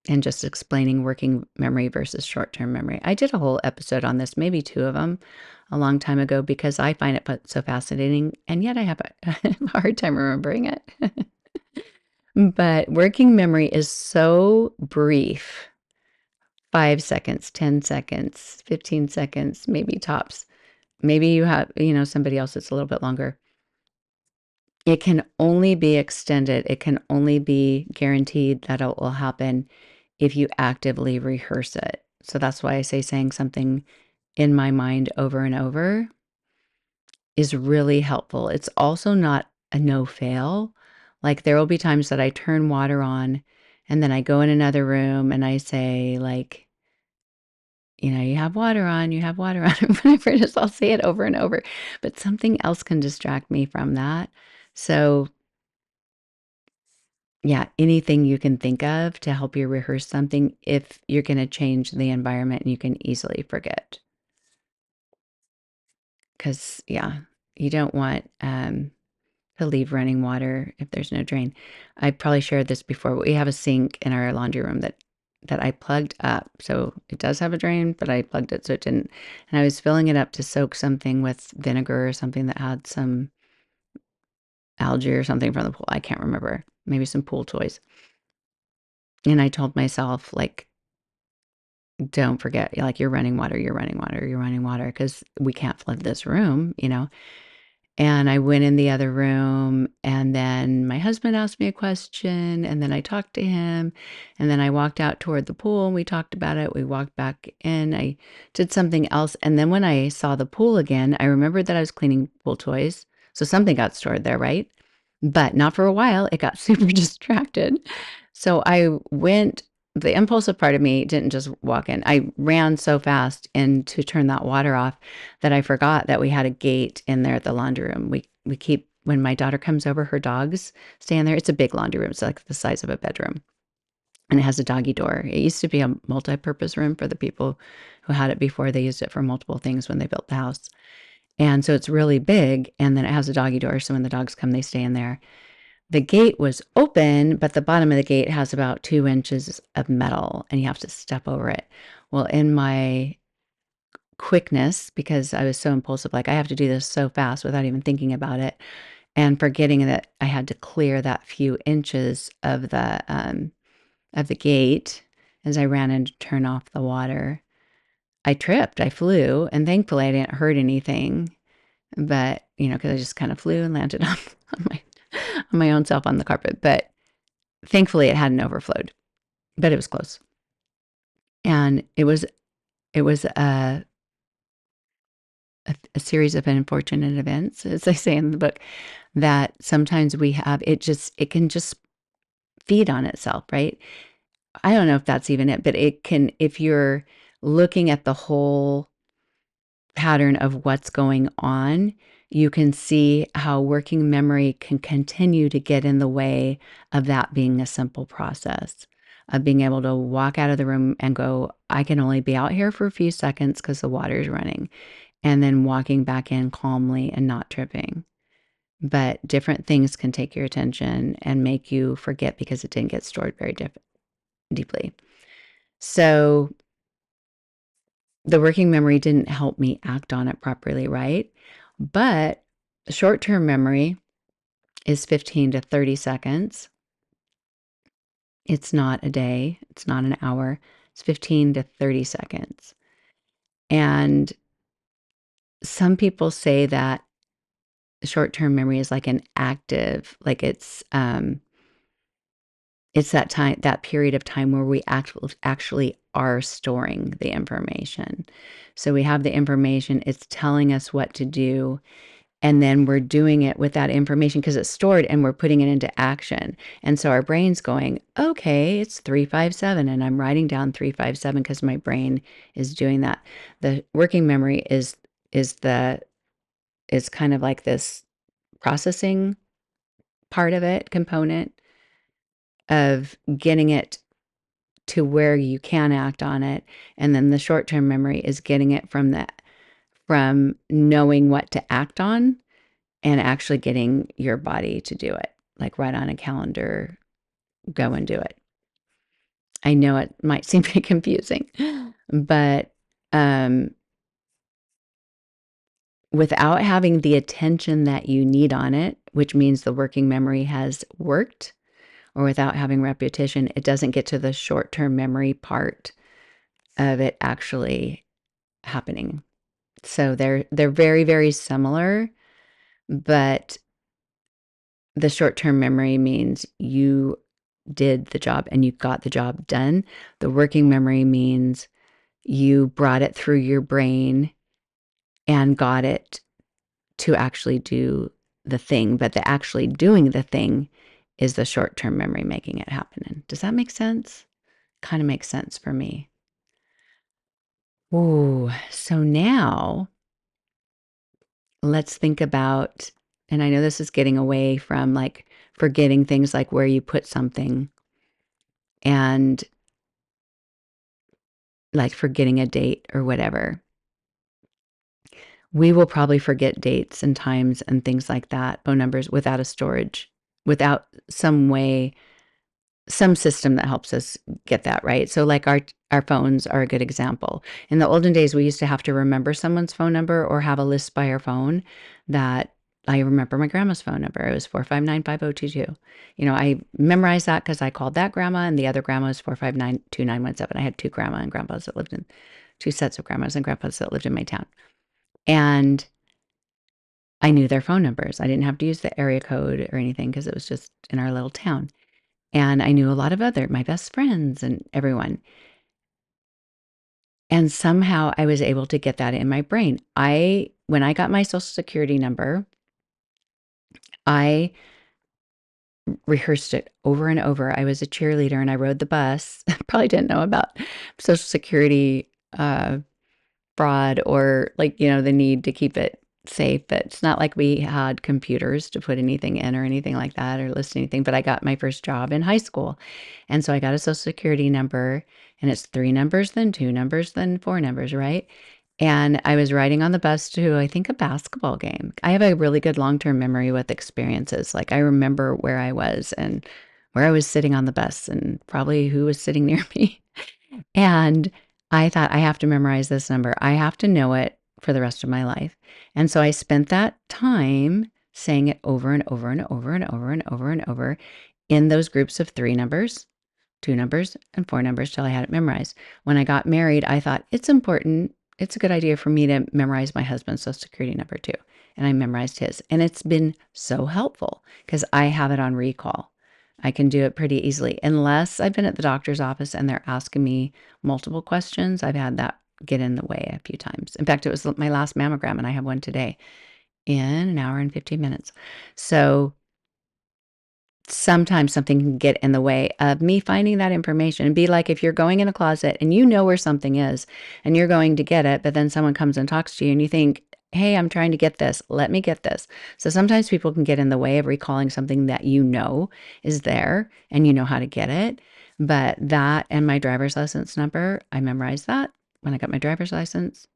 S1: and just explaining working memory versus short-term memory. I did a whole episode on this, maybe 2 of them, a long time ago because I find it so fascinating, and yet I have a hard time remembering it. But working memory is so brief. 5 seconds, 10 seconds, 15 seconds, maybe tops. Maybe you have, somebody else that's a little bit longer. It can only be extended. It can only be guaranteed that it will happen if you actively rehearse it. So that's why I say saying something in my mind over and over is really helpful. It's also not a no fail. Like there will be times that I turn water on and then I go in another room and I say like, you have water on, you have water on, whatever it is, I'll say it over and over, but something else can distract me from that. So, yeah, anything you can think of to help you rehearse something if you're going to change the environment and you can easily forget. Because, yeah, you don't want to leave running water if there's no drain. I probably shared this before, but we have a sink in our laundry room that I plugged up. So it does have a drain, but I plugged it so it didn't. And I was filling it up to soak something with vinegar or something that had some algae or something from the pool. I can't remember. Maybe some pool toys. And I told myself, like, don't forget, like, you're running water, you're running water, you're running water, because we can't flood this room. And I went in the other room, and then my husband asked me a question, and then I talked to him, and then I walked out toward the pool, and we talked about it. We walked back in. I did something else, and then when I saw the pool again, I remembered that I was cleaning pool toys, so something got stored there, right? But not for a while. It got super distracted. So I went the impulsive part of me didn't just walk in. I ran so fast in to turn that water off that I forgot that we had a gate in there at the laundry room. We keep when my daughter comes over, her dogs stay in there. It's a big laundry room. It's like the size of a bedroom. And it has a doggy door. It used to be a multi-purpose room for the people who had it before. They used it for multiple things when they built the house. And so it's really big. And then it has a doggy door. So when the dogs come, they stay in there. The gate was open, but the bottom of the gate has about 2 inches of metal and you have to step over it. Well, in my quickness, because I was so impulsive, like I have to do this so fast without even thinking about it and forgetting that I had to clear that few inches of the gate as I ran in to turn off the water. I tripped, I flew, and thankfully I didn't hurt anything. But, because I just kind of flew and landed on my own self on the carpet. But thankfully, it hadn't overflowed, but it was close. And it was it was a series of unfortunate events, as I say in the book, that sometimes we have it can just feed on itself, right? I don't know if that's even it, but it can, if you're looking at the whole pattern of what's going on, you can see how working memory can continue to get in the way of that being a simple process of being able to walk out of the room and go, I can only be out here for a few seconds because the water's running, and then walking back in calmly and not tripping. But different things can take your attention and make you forget because it didn't get stored very deeply. So the working memory didn't help me act on it properly, right? But short-term memory is 15 to 30 seconds. It's not a day, it's not an hour, it's 15 to 30 seconds. And some people say that short-term memory is like an active, like it's that time, that period of time where we actually are storing the information. So we have the information, it's telling us what to do, and then we're doing it with that information because it's stored and we're putting it into action. And so our brain's going, okay, it's 357, and I'm writing down 357 because my brain is doing that. The working memory is kind of like this processing part of it, component of getting it to where you can act on it. And then the short-term memory is getting it from knowing what to act on and actually getting your body to do it. Like write on a calendar, go and do it. I know it might seem pretty confusing, but without having the attention that you need on it, which means the working memory has worked, or without having repetition, it doesn't get to the short-term memory part of it actually happening. So they're very, very similar, but the short-term memory means you did the job and you got the job done. The working memory means you brought it through your brain and got it to actually do the thing, but the actually doing the thing is the short-term memory making it happen. Does that make sense? Kind of makes sense for me. Ooh, so now let's think about, and I know this is getting away from like forgetting things like where you put something and like forgetting a date or whatever. We will probably forget dates and times and things like that, phone numbers, without a storage, without some way, some system that helps us get that right. So like our phones are a good example. In the olden days, we used to have to remember someone's phone number or have a list by our phone that I remember my grandma's phone number. It was 459-5022. You know, I memorized that because I called that grandma, and the other grandma was 459-2917. I had two grandma and grandpas that lived in, two sets of grandmas and grandpas that lived in my town. And I knew their phone numbers. I didn't have to use the area code or anything because it was just in our little town. And I knew a lot of my best friends and everyone. And somehow I was able to get that in my brain. When I got my social security number, I rehearsed it over and over. I was a cheerleader and I rode the bus. Probably didn't know about social security fraud or like, you know, the need to keep it safe. But it's not like we had computers to put anything in or anything like that or list anything. But I got my first job in high school. And so I got a social security number, and it's 3 numbers, then 2 numbers, then 4 numbers, right? And I was riding on the bus to, I think, a basketball game. I have a really good long-term memory with experiences. Like I remember where I was and where I was sitting on the bus and probably who was sitting near me. And I thought, I have to memorize this number. I have to know it for the rest of my life. And so I spent that time saying it over and over and over and over and over and over in those groups of 3 numbers, 2 numbers, and 4 numbers till I had it memorized. When I got married, I thought it's important. It's a good idea for me to memorize my husband's social security number too. And I memorized his. And it's been so helpful because I have it on recall. I can do it pretty easily, unless I've been at the doctor's office and they're asking me multiple questions. I've had that get in the way a few times. In fact, it was my last mammogram, and I have one today in an hour and 15 minutes. So sometimes something can get in the way of me finding that information. And be like if you're going in a closet and you know where something is and you're going to get it, but then someone comes and talks to you and you think, hey, I'm trying to get this. Let me get this. So sometimes people can get in the way of recalling something that you know is there and you know how to get it. But that and my driver's license number, I memorized that when I got my driver's license.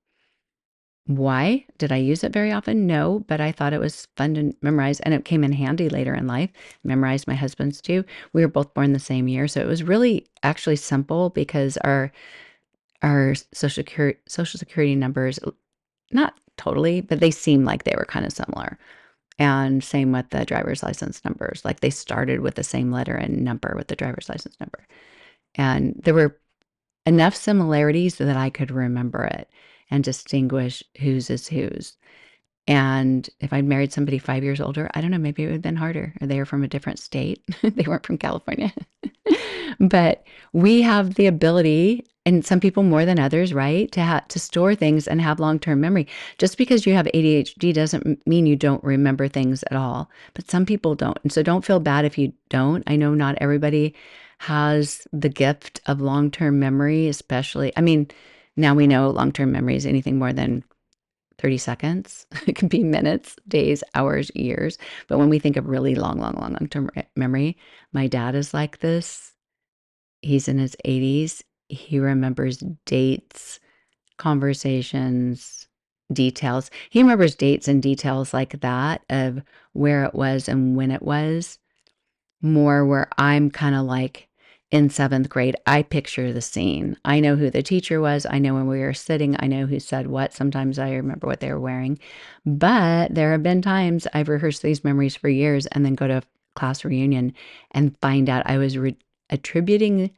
S1: Why? Did I use it very often? No, but I thought it was fun to memorize, and it came in handy later in life. Memorized my husband's too. We were both born the same year, so it was really actually simple because our social security numbers, not totally, but they seemed like they were kind of similar. And same with the driver's license numbers. Like they started with the same letter and number with the driver's license number. And there were enough similarities that I could remember it and distinguish whose is whose. And if I'd married somebody 5 years older, I don't know, maybe it would have been harder. Or they were from a different state. They weren't from California. But we have the ability, and some people more than others, right, to store things and have long-term memory. Just because you have ADHD doesn't mean you don't remember things at all. But some people don't. And so don't feel bad if you don't. I know not everybody has the gift of long-term memory, especially. I mean, now we know long-term memory is anything more than 30 seconds. It could be minutes, days, hours, years. But when we think of really long-term memory, my dad is like this. He's in his 80s. He remembers dates, conversations, details. He remembers dates and details like that of where it was and when it was. More where I'm kind of like in 7th grade, I picture the scene. I know who the teacher was. I know when we were sitting. I know who said what. Sometimes I remember what they were wearing. But there have been times I've rehearsed these memories for years and then go to a class reunion and find out I was attributing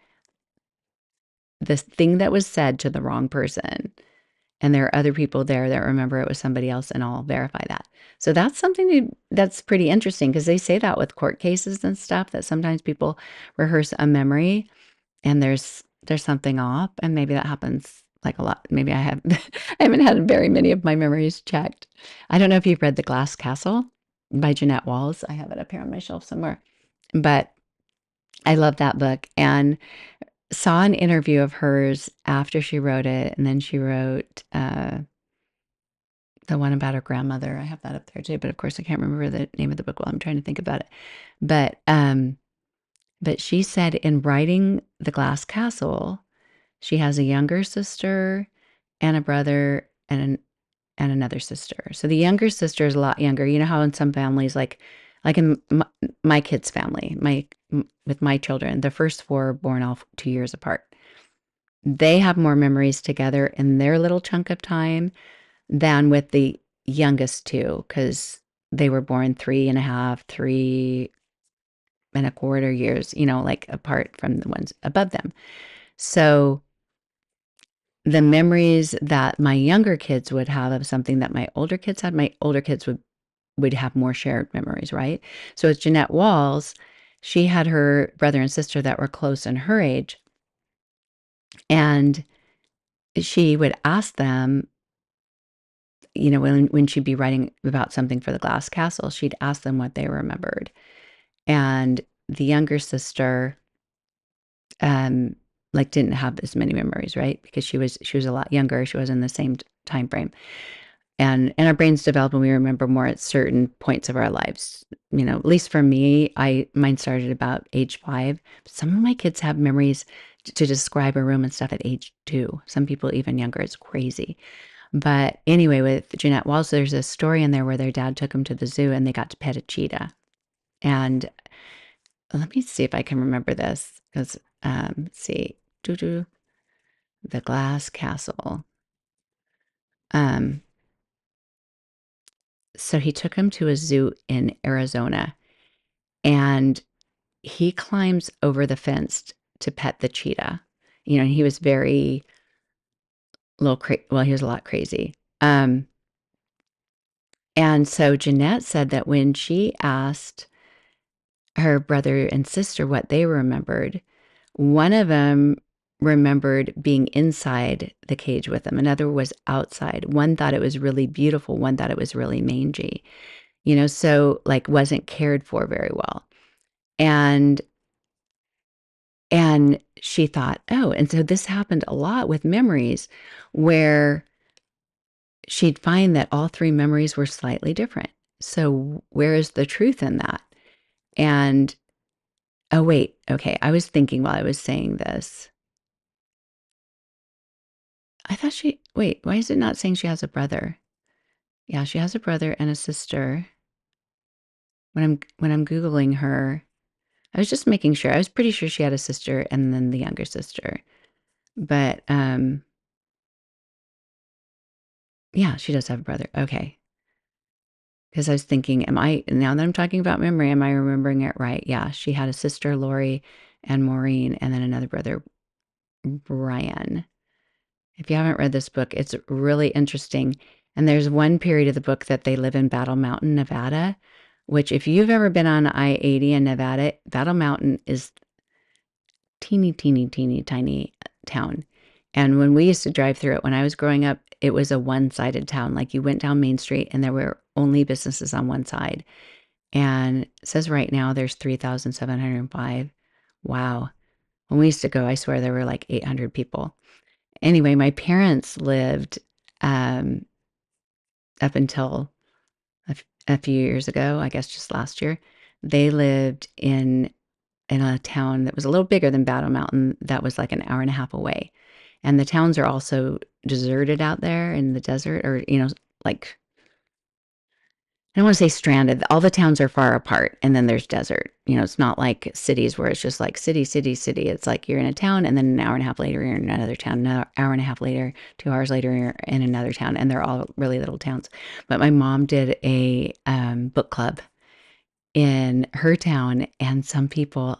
S1: the thing that was said to the wrong person. And there are other people there that remember it was somebody else, and I'll verify that. So that's something that's pretty interesting because they say that with court cases and stuff, that sometimes people rehearse a memory and there's something off, and maybe that happens like a lot. Maybe I haven't had very many of my memories checked. I don't know if you've read The Glass Castle by Jeanette Walls. I have it up here on my shelf somewhere. But I love that book and saw an interview of hers after she wrote it, and then she wrote the one about her grandmother. I have that up there too, but of course I can't remember the name of the book while I'm trying to think about it. But she said in writing The Glass Castle, she has a younger sister and a brother and another sister. So the younger sister is a lot younger. You know how in some families, like in my kids' family, with my children, the first 4 are born all 2 years apart. They have more memories together in their little chunk of time than with the youngest 2 because they were born 3.5, 3.25 years, like apart from the ones above them. So the memories that my younger kids would have of something that my older kids had, my older kids would have more shared memories, right? So with Jeanette Walls, she had her brother and sister that were close in her age, and she would ask them, when she'd be writing about something for The Glass Castle, she'd ask them what they remembered. And the younger sister, like didn't have as many memories, right? Because she was a lot younger. She was in the same time frame. And our brains develop and we remember more at certain points of our lives. At least for me, mine started about age 5. Some of my kids have memories to describe a room and stuff at age 2. Some people even younger. It's crazy. But anyway, with Jeanette Walls, there's a story in there where their dad took them to the zoo and they got to pet a cheetah. And let me see if I can remember this because, let's see, The Glass Castle. So he took him to a zoo in Arizona, and he climbs over the fence to pet the cheetah. And he was very he was a lot crazy. And so Jeanette said that when she asked her brother and sister what they remembered, one of them remembered being inside the cage with them. Another was outside. One thought it was really beautiful. One thought it was really mangy, so like wasn't cared for very well. And she thought, oh, and so this happened a lot with memories where she'd find that all three memories were slightly different. So where is the truth in that? And oh, wait, okay. I was thinking while I was saying this. I thought wait, why is it not saying she has a brother? Yeah, she has a brother and a sister. When I'm Googling her, I was just making sure. I was pretty sure she had a sister and then the younger sister. But yeah, she does have a brother. Okay. Because I was thinking, now that I'm talking about memory, am I remembering it right? Yeah, she had a sister, Lori, and Maureen, and then another brother, Brian. If you haven't read this book, it's really interesting. And there's one period of the book that they live in Battle Mountain, Nevada, which if you've ever been on I-80 in Nevada, Battle Mountain is teeny, teeny, teeny, tiny town. And when we used to drive through it, when I was growing up, it was a one-sided town. Like you went down Main Street and there were only businesses on one side. And it says right now there's 3,705. Wow. When we used to go, I swear there were like 800 people. Anyway, my parents lived um, up until a few years ago, I guess just last year. They lived in a town that was a little bigger than Battle Mountain that was like an hour and a half away. And the towns are also deserted out there in the desert, or, like, I don't want to say stranded. All the towns are far apart and then there's desert. It's not like cities where it's just like city, city, city. It's like you're in a town and then an hour and a half later you're in another town. Another hour and a half later, 2 hours later you're in another town, and they're all really little towns. But my mom did a book club in her town, and some people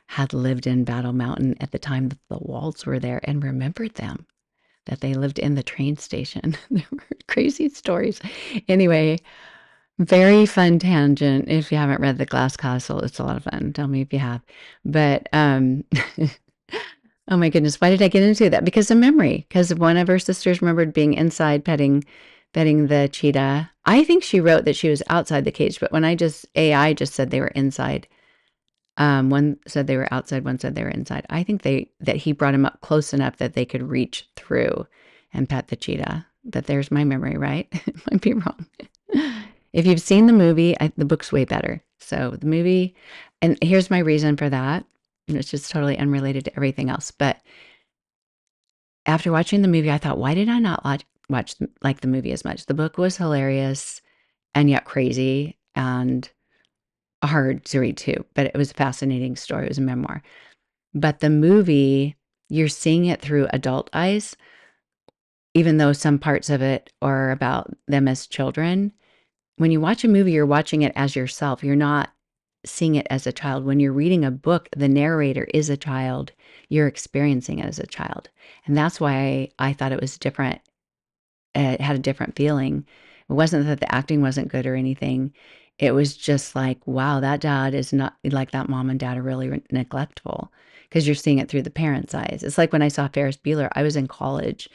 S1: had lived in Battle Mountain at the time that the walls were there and remembered them, that they lived in the train station. There were crazy stories. Anyway, very fun tangent. If you haven't read The Glass Castle, it's a lot of fun. Tell me if you have. But oh my goodness, why did I get into that? Because of memory. Because one of her sisters remembered being inside petting the cheetah. I think she wrote that she was outside the cage, but when AI just said they were inside. One said they were outside, one said they were inside. I think that he brought him up close enough that they could reach through and pet the cheetah. But there's my memory, right? It might be wrong. If you've seen the movie, the book's way better. So the movie, and here's my reason for that. And it's just totally unrelated to everything else. But after watching the movie, I thought, why did I not watch like the movie as much? The book was hilarious and yet crazy and hard to read too, but it was a fascinating story. It was a memoir. But the movie, you're seeing it through adult eyes, even though some parts of it are about them as children. When you watch a movie, you're watching it as yourself. You're not seeing it as a child. When you're reading a book, the narrator is a child. You're experiencing it as a child. And that's why I thought it was different. It had a different feeling. It wasn't that the acting wasn't good or anything. It was just like, wow, that dad is not like, that mom and dad are really neglectful, because you're seeing it through the parents' eyes. It's like when I saw Ferris Bueller, I was in college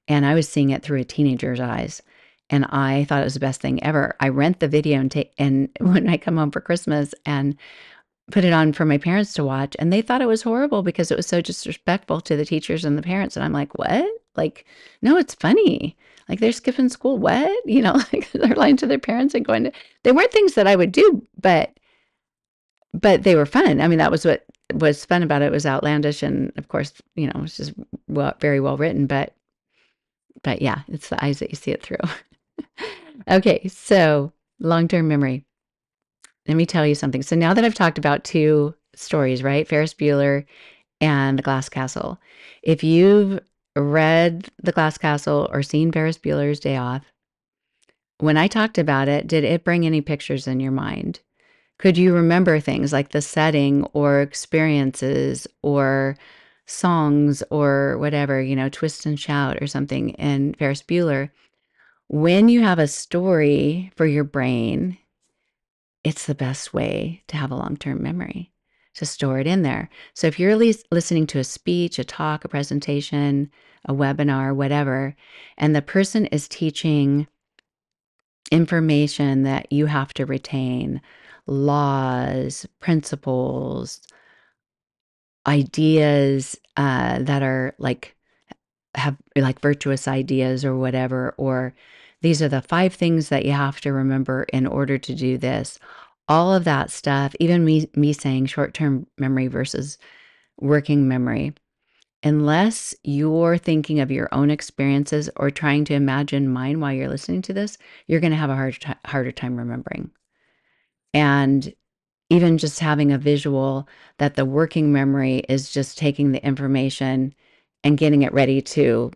S1: and I was seeing it through a teenager's eyes. And I thought it was the best thing ever. I rent the video and when I come home for Christmas and put it on for my parents to watch, and they thought it was horrible because it was so disrespectful to the teachers and the parents. And I'm like, what? Like, no, it's funny. Like, they're skipping school. What? Like, they're lying to their parents and going to, they weren't things that I would do, but they were fun. I mean, that was what was fun about it. It was outlandish. And of course, it was just very well written, but yeah, it's the eyes that you see it through. Okay. So long-term memory. Let me tell you something. So now that I've talked about two stories, right? Ferris Bueller and The Glass Castle. If you've read The Glass Castle or seen Ferris Bueller's Day Off, when I talked about it, did it bring any pictures in your mind? Could you remember things like the setting or experiences or songs or whatever, Twist and Shout or something in Ferris Bueller? When you have a story for your brain, it's the best way to have a long-term memory. to store it in there. So if you're listening to a speech, a talk, a presentation, a webinar, whatever, and the person is teaching information that you have to retain, laws, principles, ideas that are like have like virtuous ideas or whatever, or these are the 5 things that you have to remember in order to do this. All of that stuff, even me saying short-term memory versus working memory, unless you're thinking of your own experiences or trying to imagine mine while you're listening to this, you're going to have a harder time remembering. And even just having a visual that the working memory is just taking the information and getting it ready to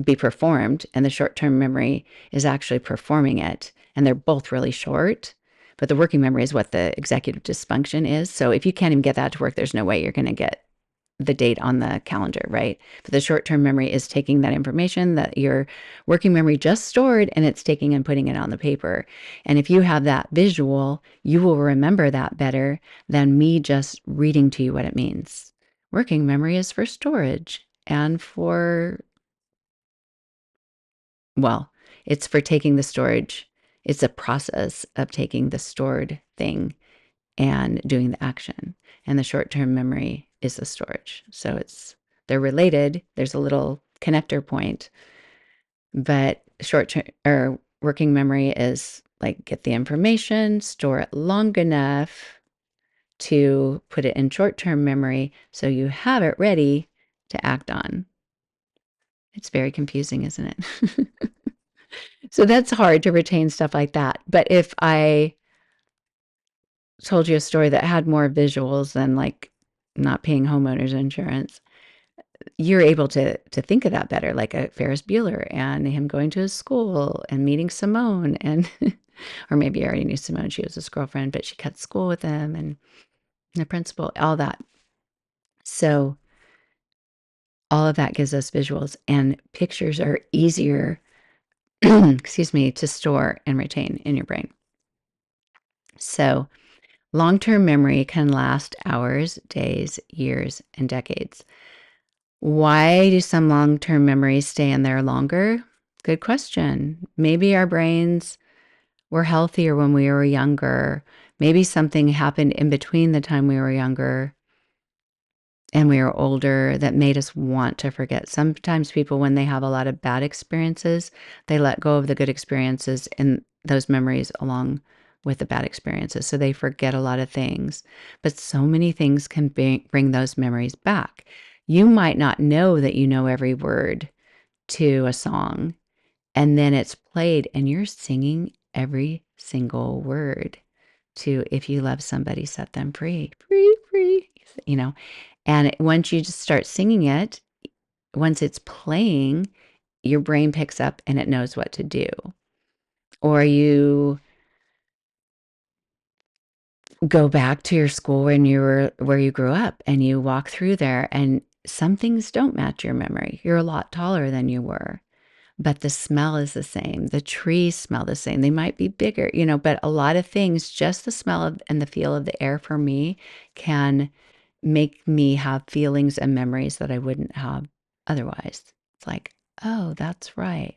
S1: be performed, and the short-term memory is actually performing it. And they're both really short, but the working memory is what the executive dysfunction is. So if you can't even get that to work, there's no way you're going to get the date on the calendar, right? But the short-term memory is taking that information that your working memory just stored, and it's taking and putting it on the paper. And if you have that visual, you will remember that better than me just reading to you what it means. Working memory is for storage and for, well, it's for taking the storage. It's a process of taking the stored thing and doing the action. And the short-term memory is the storage. So they're related. There's a little connector point, but short-term or working memory is like get the information, store it long enough to put it in short-term memory so you have it ready to act on. It's very confusing, isn't it? So that's hard to retain stuff like that. But if I told you a story that had more visuals than like not paying homeowners insurance, you're able to think of that better, like a Ferris Bueller and him going to his school and meeting Simone, and or maybe you already knew Simone, she was his girlfriend, but she cut school with him, and the principal, all that. So all of that gives us visuals, and pictures are easier, excuse me, to store and retain in your brain. So long-term memory can last hours, days, years, and decades. Why do some long-term memories stay in there longer? Good question. Maybe our brains were healthier when we were younger. Maybe something happened in between the time we were younger and we were older that made us want to forget. Sometimes people, when they have a lot of bad experiences, they let go of the good experiences and those memories along with the bad experiences. So they forget a lot of things. But so many things can bring those memories back. You might not know that you know every word to a song, and then it's played and you're singing every single word to "If You Love Somebody, Set Them Free, free, free," and once you just start singing it, once it's playing, your brain picks up and it knows what to do. Or you go back to your school where you grew up, and you walk through there, and some things don't match your memory. You're a lot taller than you were, but the smell is the same. The trees smell the same. They might be bigger, but a lot of things, just the smell of and the feel of the air for me can make me have feelings and memories that I wouldn't have otherwise. It's like, oh, that's right.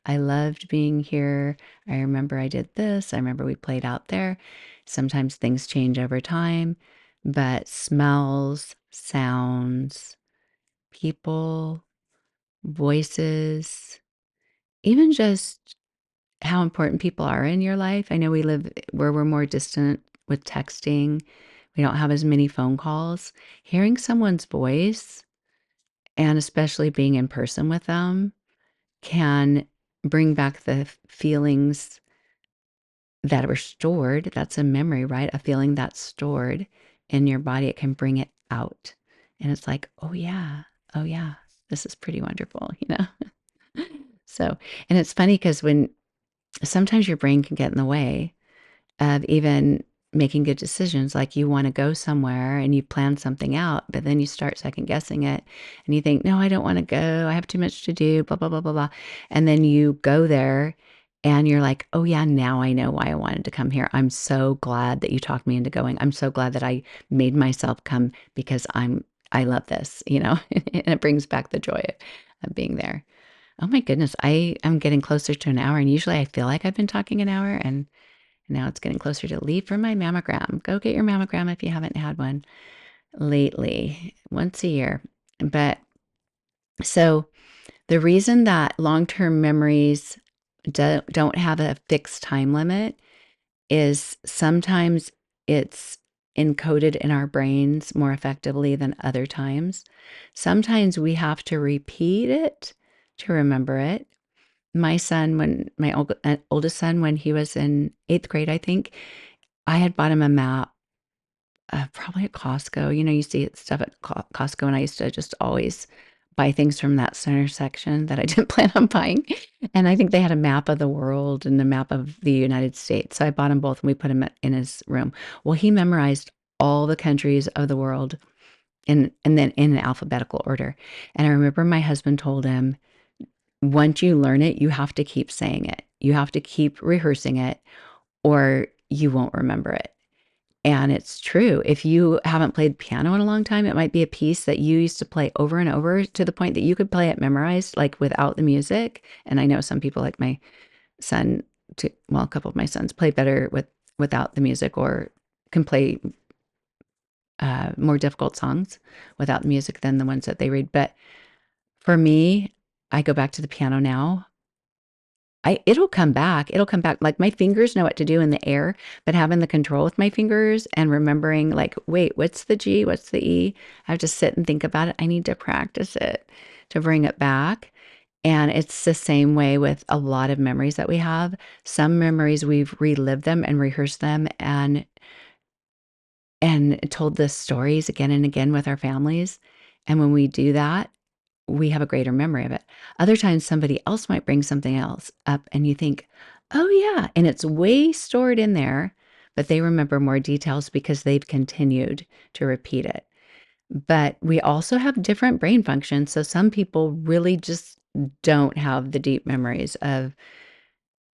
S1: I loved being here. I remember I did this. I remember we played out there. Sometimes things change over time, but smells, sounds, people, voices, even just how important people are in your life. I know we live where we're more distant with texting. We don't have as many phone calls. Hearing someone's voice, and especially being in person with them, can bring back the feelings that were stored. That's a memory, right? A feeling that's stored in your body. It can bring it out. And it's like, oh yeah, this is pretty wonderful. So, and it's funny because when sometimes your brain can get in the way of even making good decisions. Like you want to go somewhere and you plan something out, but then you start second guessing it and you think, no, I don't want to go. I have too much to do, blah, blah, blah, blah, blah. And then you go there And you're like, "Oh, yeah, now I know why I wanted to come here. I'm so glad that you talked me into going. I'm so glad that I made myself come because I love this," and it brings back the joy of being there. Oh my goodness, I am getting closer to an hour, and usually I feel like I've been talking an hour, and now it's getting closer to leave for my mammogram. Go get your mammogram if you haven't had one lately, once a year. But so the reason that long-term memories don't have a fixed time limit is sometimes it's encoded in our brains more effectively than other times. Sometimes we have to repeat it to remember it. My son, when my oldest son, when he was in 8th grade, I think, I had bought him a map, probably at Costco. You see stuff at Costco, and I used to just always buy things from that center section that I didn't plan on buying. And I think they had a map of the world and a map of the United States. So I bought them both, and we put them in his room. Well, he memorized all the countries of the world and then in alphabetical order. And I remember my husband told him, once you learn it, you have to keep saying it. You have to keep rehearsing it, or you won't remember it. And it's true. If you haven't played piano in a long time, it might be a piece that you used to play over and over to the point that you could play it memorized, like without the music. And I know some people, like my son, a couple of my sons play better without the music, or can play more difficult songs without the music than the ones that they read. But for me, I go back to the piano now. It'll come back. It'll come back. Like, my fingers know what to do in the air, but having the control with my fingers and remembering, like, wait, what's the G? What's the E? I have to sit and think about it. I need to practice it to bring it back. And it's the same way with a lot of memories that we have. Some memories, we've relived them and rehearsed them and told the stories again and again with our families. And when we do that, we have a greater memory of it. Other times, somebody else might bring something else up, and you think, oh, yeah. And it's way stored in there, but they remember more details because they've continued to repeat it. But we also have different brain functions. So some people really just don't have the deep memories of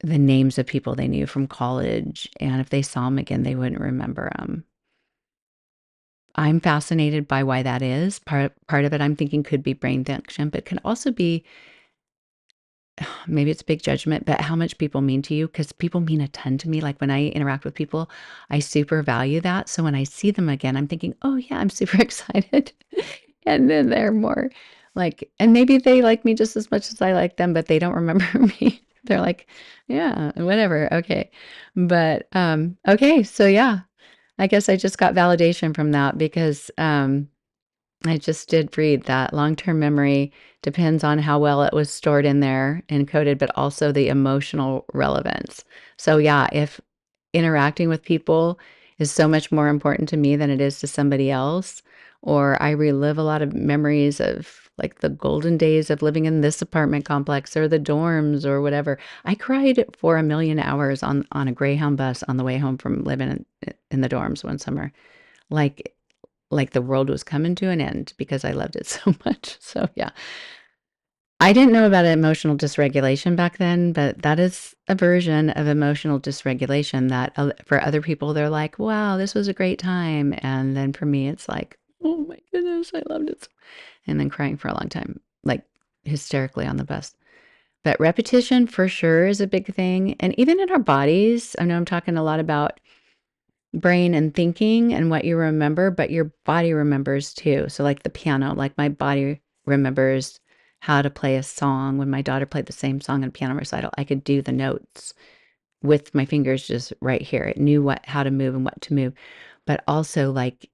S1: the names of people they knew from college. And if they saw them again, they wouldn't remember them. I'm fascinated by why that is. Part of it, I'm thinking, could be brain function, but can also be, maybe it's a big judgment, but how much people mean to you, because people mean a ton to me. Like, when I interact with people, I super value that. So when I see them again, I'm thinking, oh, yeah, I'm super excited. And then they're more like, and maybe they like me just as much as I like them, but they don't remember me. They're like, yeah, whatever. Okay. But, okay. So yeah, I guess I just got validation from that because, I just did read that long-term memory depends on how well it was stored in there, encoded, but also the emotional relevance. So yeah, if interacting with people is so much more important to me than it is to somebody else, or I relive a lot of memories of, like, the golden days of living in this apartment complex or the dorms or whatever. I cried for a million hours on a Greyhound bus on the way home from living in the dorms one summer. Like like the world was coming to an end because I loved it so much. So, yeah. I didn't know about emotional dysregulation back then, but that is a version of emotional dysregulation that, for other people, they're like, "Wow, this was a great time." And then for me, it's like, "Oh my goodness, I loved it." And then crying for a long time, like hysterically on the bus. But repetition for sure is a big thing. And even in our bodies, I know I'm talking a lot about brain and thinking and what you remember, but your body remembers too. So, like the piano, like my body remembers how to play a song. When my daughter played the same song in piano recital, I could do the notes with my fingers just right here. It knew how to move and what to move. But also, like,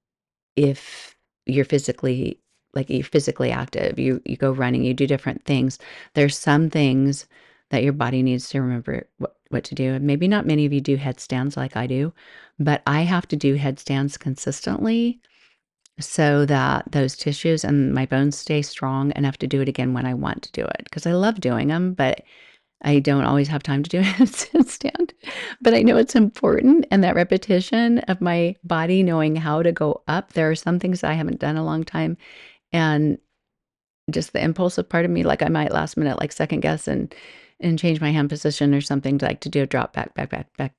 S1: if you're physically active, you go running, you do different things. There's some things that your body needs to remember what to do. And maybe not many of you do headstands like I do, but I have to do headstands consistently so that those tissues and my bones stay strong enough to do it again when I want to do it. Because I love doing them, but I don't always have time to do a headstand. But I know it's important, and that repetition of my body knowing how to go up. There are some things I haven't done a long time, and just the impulsive part of me, like, I might last minute, like, second guess and change my hand position or something to like to do a drop back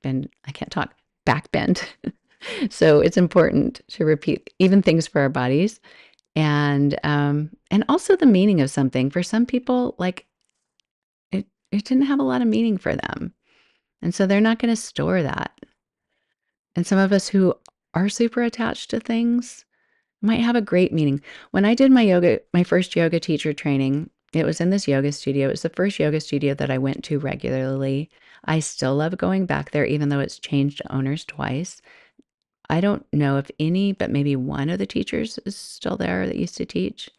S1: bend. I can't talk. Back bend. So it's important to repeat even things for our bodies and also the meaning of something. For some people, like it didn't have a lot of meaning for them. And so they're not going to store that. And some of us who are super attached to things might have a great meaning. When I did my first yoga teacher training, it was in this yoga studio. It was the first yoga studio that I went to regularly. I still love going back there, even though it's changed owners twice. I don't know if any, but maybe one of the teachers is still there that used to teach.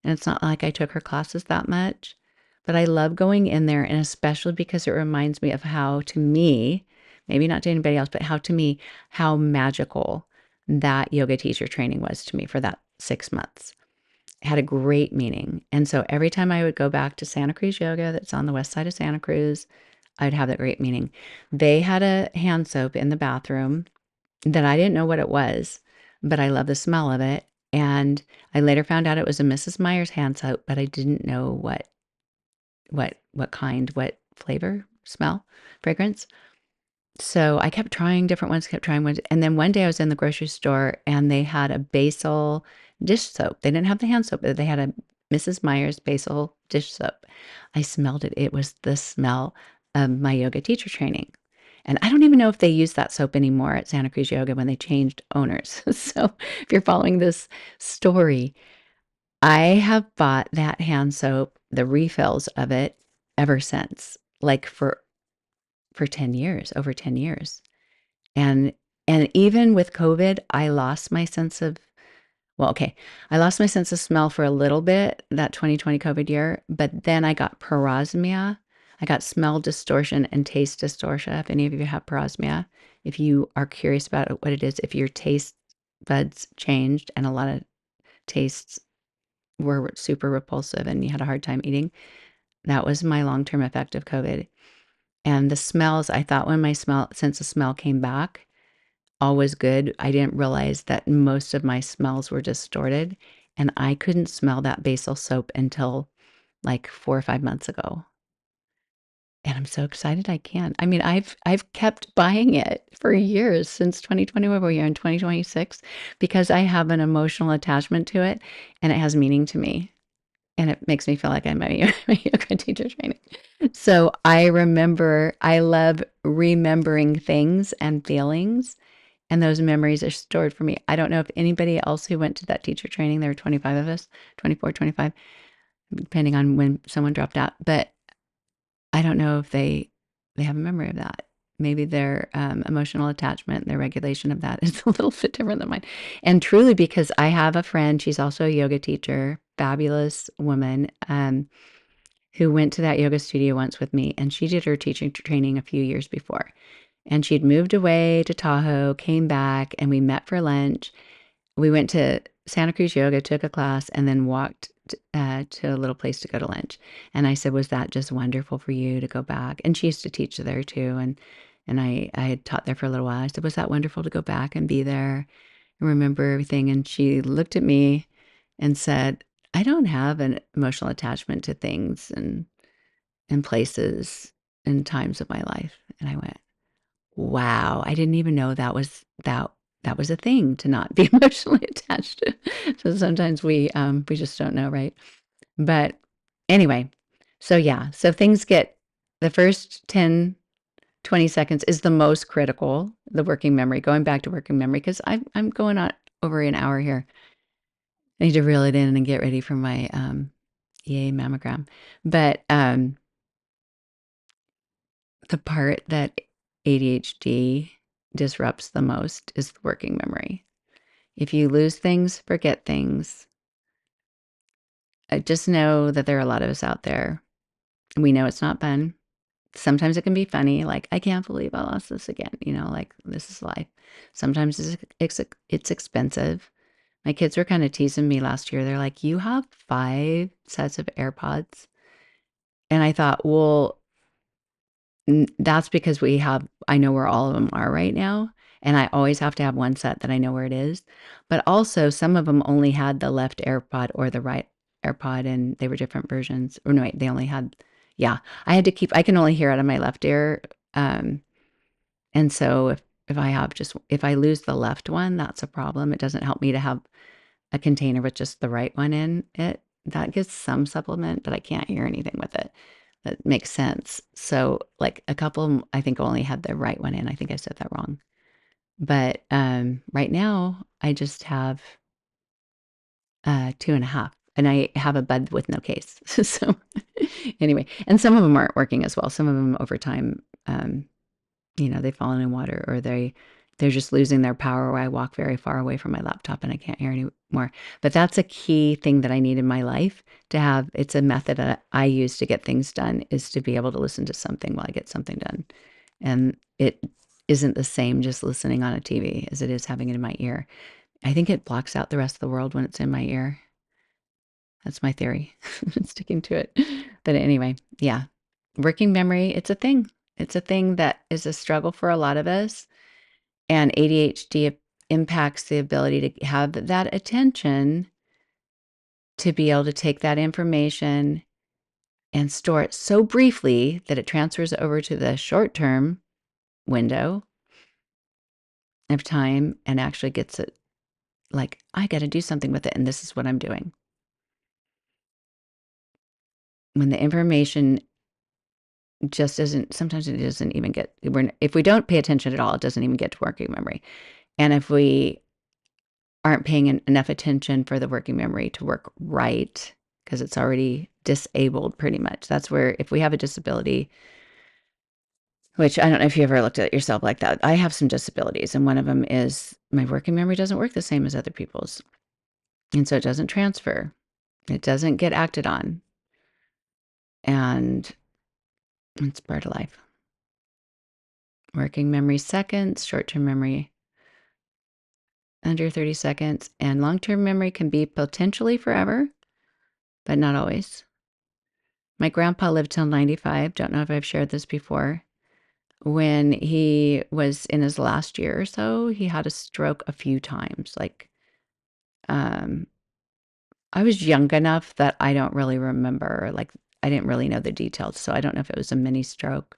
S1: And it's not like I took her classes that much, but I love going in there, and especially because it reminds me of how, to me, maybe not to anybody else, but how to me, how magical that yoga teacher training was to me for that 6 months. It had a great meaning. And so every time I would go back to Santa Cruz Yoga, that's on the west side of Santa Cruz, I'd have that great meaning. They had a hand soap in the bathroom that I didn't know what it was, but I love the smell of it. And I later found out it was a Mrs. Meyer's hand soap, but I didn't know what kind, what flavor, smell, fragrance. So I kept trying different ones, kept trying ones. And then one day I was in the grocery store and they had a basil dish soap. They didn't have the hand soap, but they had a Mrs. Meyer's basil dish soap. I smelled it. It was the smell of my yoga teacher training. And I don't even know if they use that soap anymore at Santa Cruz Yoga when they changed owners. So if you're following this story, I have bought that hand soap, the refills of it, ever since, like for 10 years, over 10 years. And and even with COVID, I lost my sense of well, okay, I lost my sense of smell for a little bit that 2020 COVID year, but then I got parosmia. I got smell distortion and taste distortion. If any of you have parosmia, if you are curious about what it is, if your taste buds changed and a lot of tastes were super repulsive and you had a hard time eating, that was my long-term effect of COVID. And the smells, I thought when my sense of smell came back, all was good. I didn't realize that most of my smells were distorted, and I couldn't smell that basil soap until like 4 or 5 months ago. And I'm so excited I can. I mean, I've kept buying it for years since 2020, where we are in 2026, because I have an emotional attachment to it and it has meaning to me. And it makes me feel like I'm a yoga teacher training. So I love remembering things and feelings, and those memories are stored for me. I don't know if anybody else who went to that teacher training, there were 25 of us, 24, 25, depending on when someone dropped out, but I don't know if they have a memory of that. Maybe their emotional attachment, their regulation of that is a little bit different than mine. And truly, because I have a friend, she's also a yoga teacher, fabulous woman, who went to that yoga studio once with me, and she did her teaching training a few years before. And she'd moved away to Tahoe, came back, and we met for lunch. We went to Santa Cruz Yoga, took a class, and then walked to a little place to go to lunch. And I said, "Was that just wonderful for you to go back?" And she used to teach there too, and I had taught there for a little while. I said, "Was that wonderful to go back and be there and remember everything?" And she looked at me and said, "I don't have an emotional attachment to things and places and times of my life." And I went, wow, I didn't even know that was a thing to not be emotionally attached to. So sometimes we just don't know, right? But anyway, so yeah, so things get the first 10, 20 seconds is the most critical, the working memory, going back to working memory, because I'm going on over an hour here. I need to reel it in and get ready for my EA mammogram. But the part that ADHD disrupts the most is the working memory. If you lose things, forget things. Just know that there are a lot of us out there. We know it's not fun. Sometimes it can be funny, like, I can't believe I lost this again, like, this is life. Sometimes it's expensive. My kids were kind of teasing me last year. They're like, "You have 5 sets of AirPods?" And I thought, well, that's because I know where all of them are right now, and I always have to have one set that I know where it is. But also, some of them only had the left AirPod or the right AirPod, and they were different versions. Or no, wait, they only had Yeah, I can only hear out of my left ear. Um, and so if I lose the left one, that's a problem. It doesn't help me to have a container with just the right one in it. That gets some supplement, but I can't hear anything with it. That makes sense. So like a couple, I think only had the right one in. I think I said that wrong. But right now I just have 2.5, and I have a bud with no case. So anyway, and some of them aren't working as well. Some of them over time, they've fallen in water, or they're just losing their power where I walk very far away from my laptop and I can't hear anymore. But that's a key thing that I need in my life to have. It's a method that I use to get things done, is to be able to listen to something while I get something done. And it isn't the same just listening on a TV as it is having it in my ear. I think it blocks out the rest of the world when it's in my ear. That's my theory. I'm sticking to it. But anyway, yeah. Working memory, it's a thing. It's a thing that is a struggle for a lot of us. And ADHD impacts the ability to have that attention, to be able to take that information and store it so briefly that it transfers over to the short-term window of time and actually gets it like, I got to do something with it, and this is what I'm doing. When the information just doesn't, sometimes it doesn't even get, if we don't pay attention at all, it doesn't even get to working memory. And if we aren't paying enough attention for the working memory to work right, because it's already disabled pretty much. That's where, if we have a disability, which I don't know if you ever looked at yourself like that. I have some disabilities, and one of them is my working memory doesn't work the same as other people's. And so it doesn't transfer. It doesn't get acted on. And it's part of life. Working memory seconds, short-term memory under 30 seconds, and long-term memory can be potentially forever, but not always. My grandpa lived till 95. Don't know if I've shared this before. When he was in his last year or so, he had a stroke a few times. Like, um, I was young enough that I don't really remember. Like, I didn't really know the details, so I don't know if it was a mini stroke,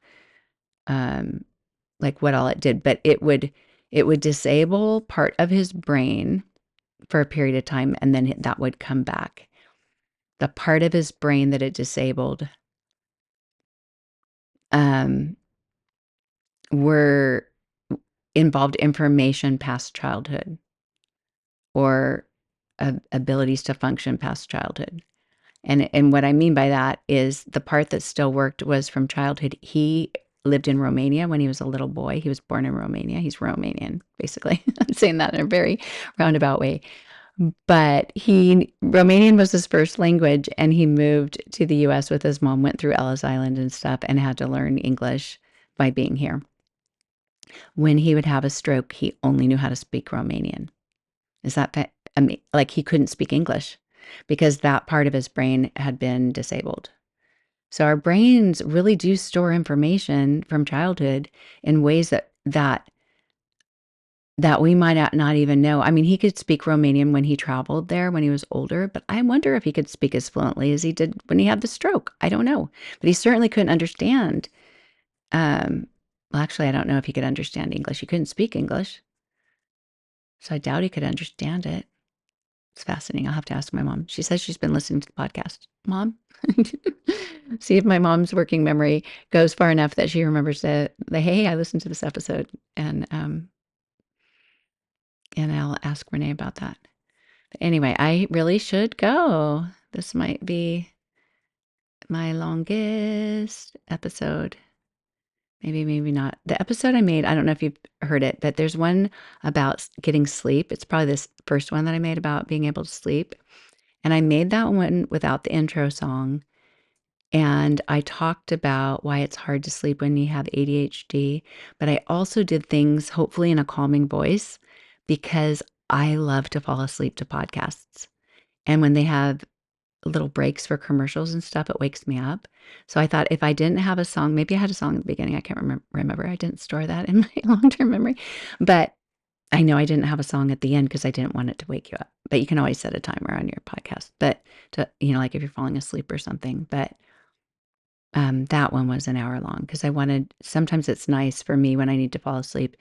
S1: um, like what all it did. But it would disable part of his brain for a period of time, and then that would come back. The part of his brain that it disabled, um, were involved information past childhood, or abilities to function past childhood. And what I mean by that is the part that still worked was from childhood. He lived in Romania when he was a little boy. He was born in Romania. He's Romanian, basically. I'm saying that in a very roundabout way. But Romanian was his first language, and he moved to the US with his mom, went through Ellis Island and stuff, and had to learn English by being here. When he would have a stroke, he only knew how to speak Romanian. Is that I mean, like, he couldn't speak English because that part of his brain had been disabled. So our brains really do store information from childhood in ways that we might not even know. I mean, he could speak Romanian when he traveled there when he was older, but I wonder if he could speak as fluently as he did when he had the stroke. I don't know. But he certainly couldn't understand. Um, well, actually, I don't know if he could understand English. He couldn't speak English. So I doubt he could understand it. It's fascinating. I'll have to ask my mom. She says she's been listening to the podcast. Mom, see if my mom's working memory goes far enough that she remembers hey, I listened to this episode, and I'll ask Renee about that. But anyway, I really should go. This might be my longest episode. Maybe not. The episode I made, I don't know if you've heard it, but there's one about getting sleep. It's probably this first one that I made about being able to sleep. And I made that one without the intro song. And I talked about why it's hard to sleep when you have ADHD. But I also did things, hopefully in a calming voice, because I love to fall asleep to podcasts. And when they have little breaks for commercials and stuff, it wakes me up. So I thought, if I didn't have a song, maybe I had a song at the beginning. I can't remember. I didn't store that in my long-term memory. But I know I didn't have a song at the end because I didn't want it to wake you up. But you can always set a timer on your podcast. But like if you're falling asleep or something. But That one was an hour long because I wanted sometimes it's nice for me when I need to fall asleep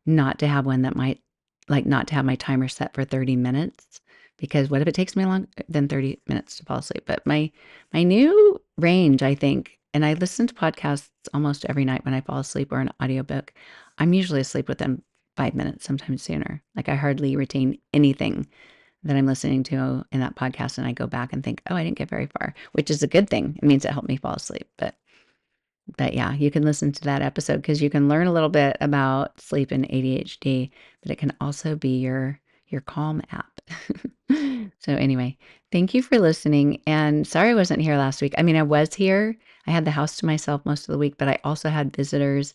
S1: not to have one that might not to have my timer set for 30 minutes because what if it takes me longer than 30 minutes to fall asleep? But my new range, I think, and I listen to podcasts almost every night when I fall asleep or an audiobook, I'm usually asleep within 5 minutes, sometimes sooner. Like I hardly retain anything that I'm listening to in that podcast and I go back and think, "Oh, I didn't get very far," which is a good thing. It means it helped me fall asleep. But yeah, you can listen to that episode because you can learn a little bit about sleep and ADHD, but it can also be your Calm app. So anyway, thank you for listening. And sorry I wasn't here last week. I mean, I was here. I had the house to myself most of the week, but I also had visitors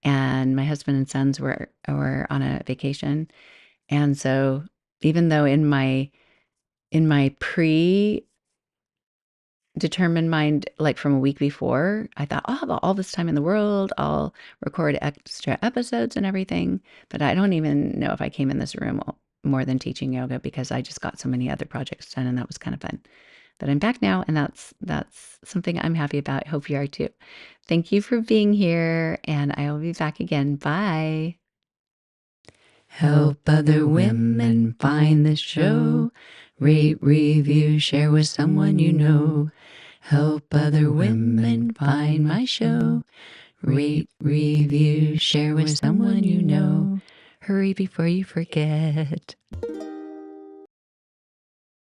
S1: and my husband and sons were on a vacation. And so even though in my determined mind, like from a week before, I thought, I'll have all this time in the world. I'll record extra episodes and everything. But I don't even know if I came in this room more than teaching yoga because I just got so many other projects done and that was kind of fun. But I'm back now and that's something I'm happy about. I hope you are too. Thank you for being here and I will be back again. Bye. Help other women find this show. Rate, review, share with someone you know. Help other women find my show. Rate, review, share with someone you know. Hurry before you forget.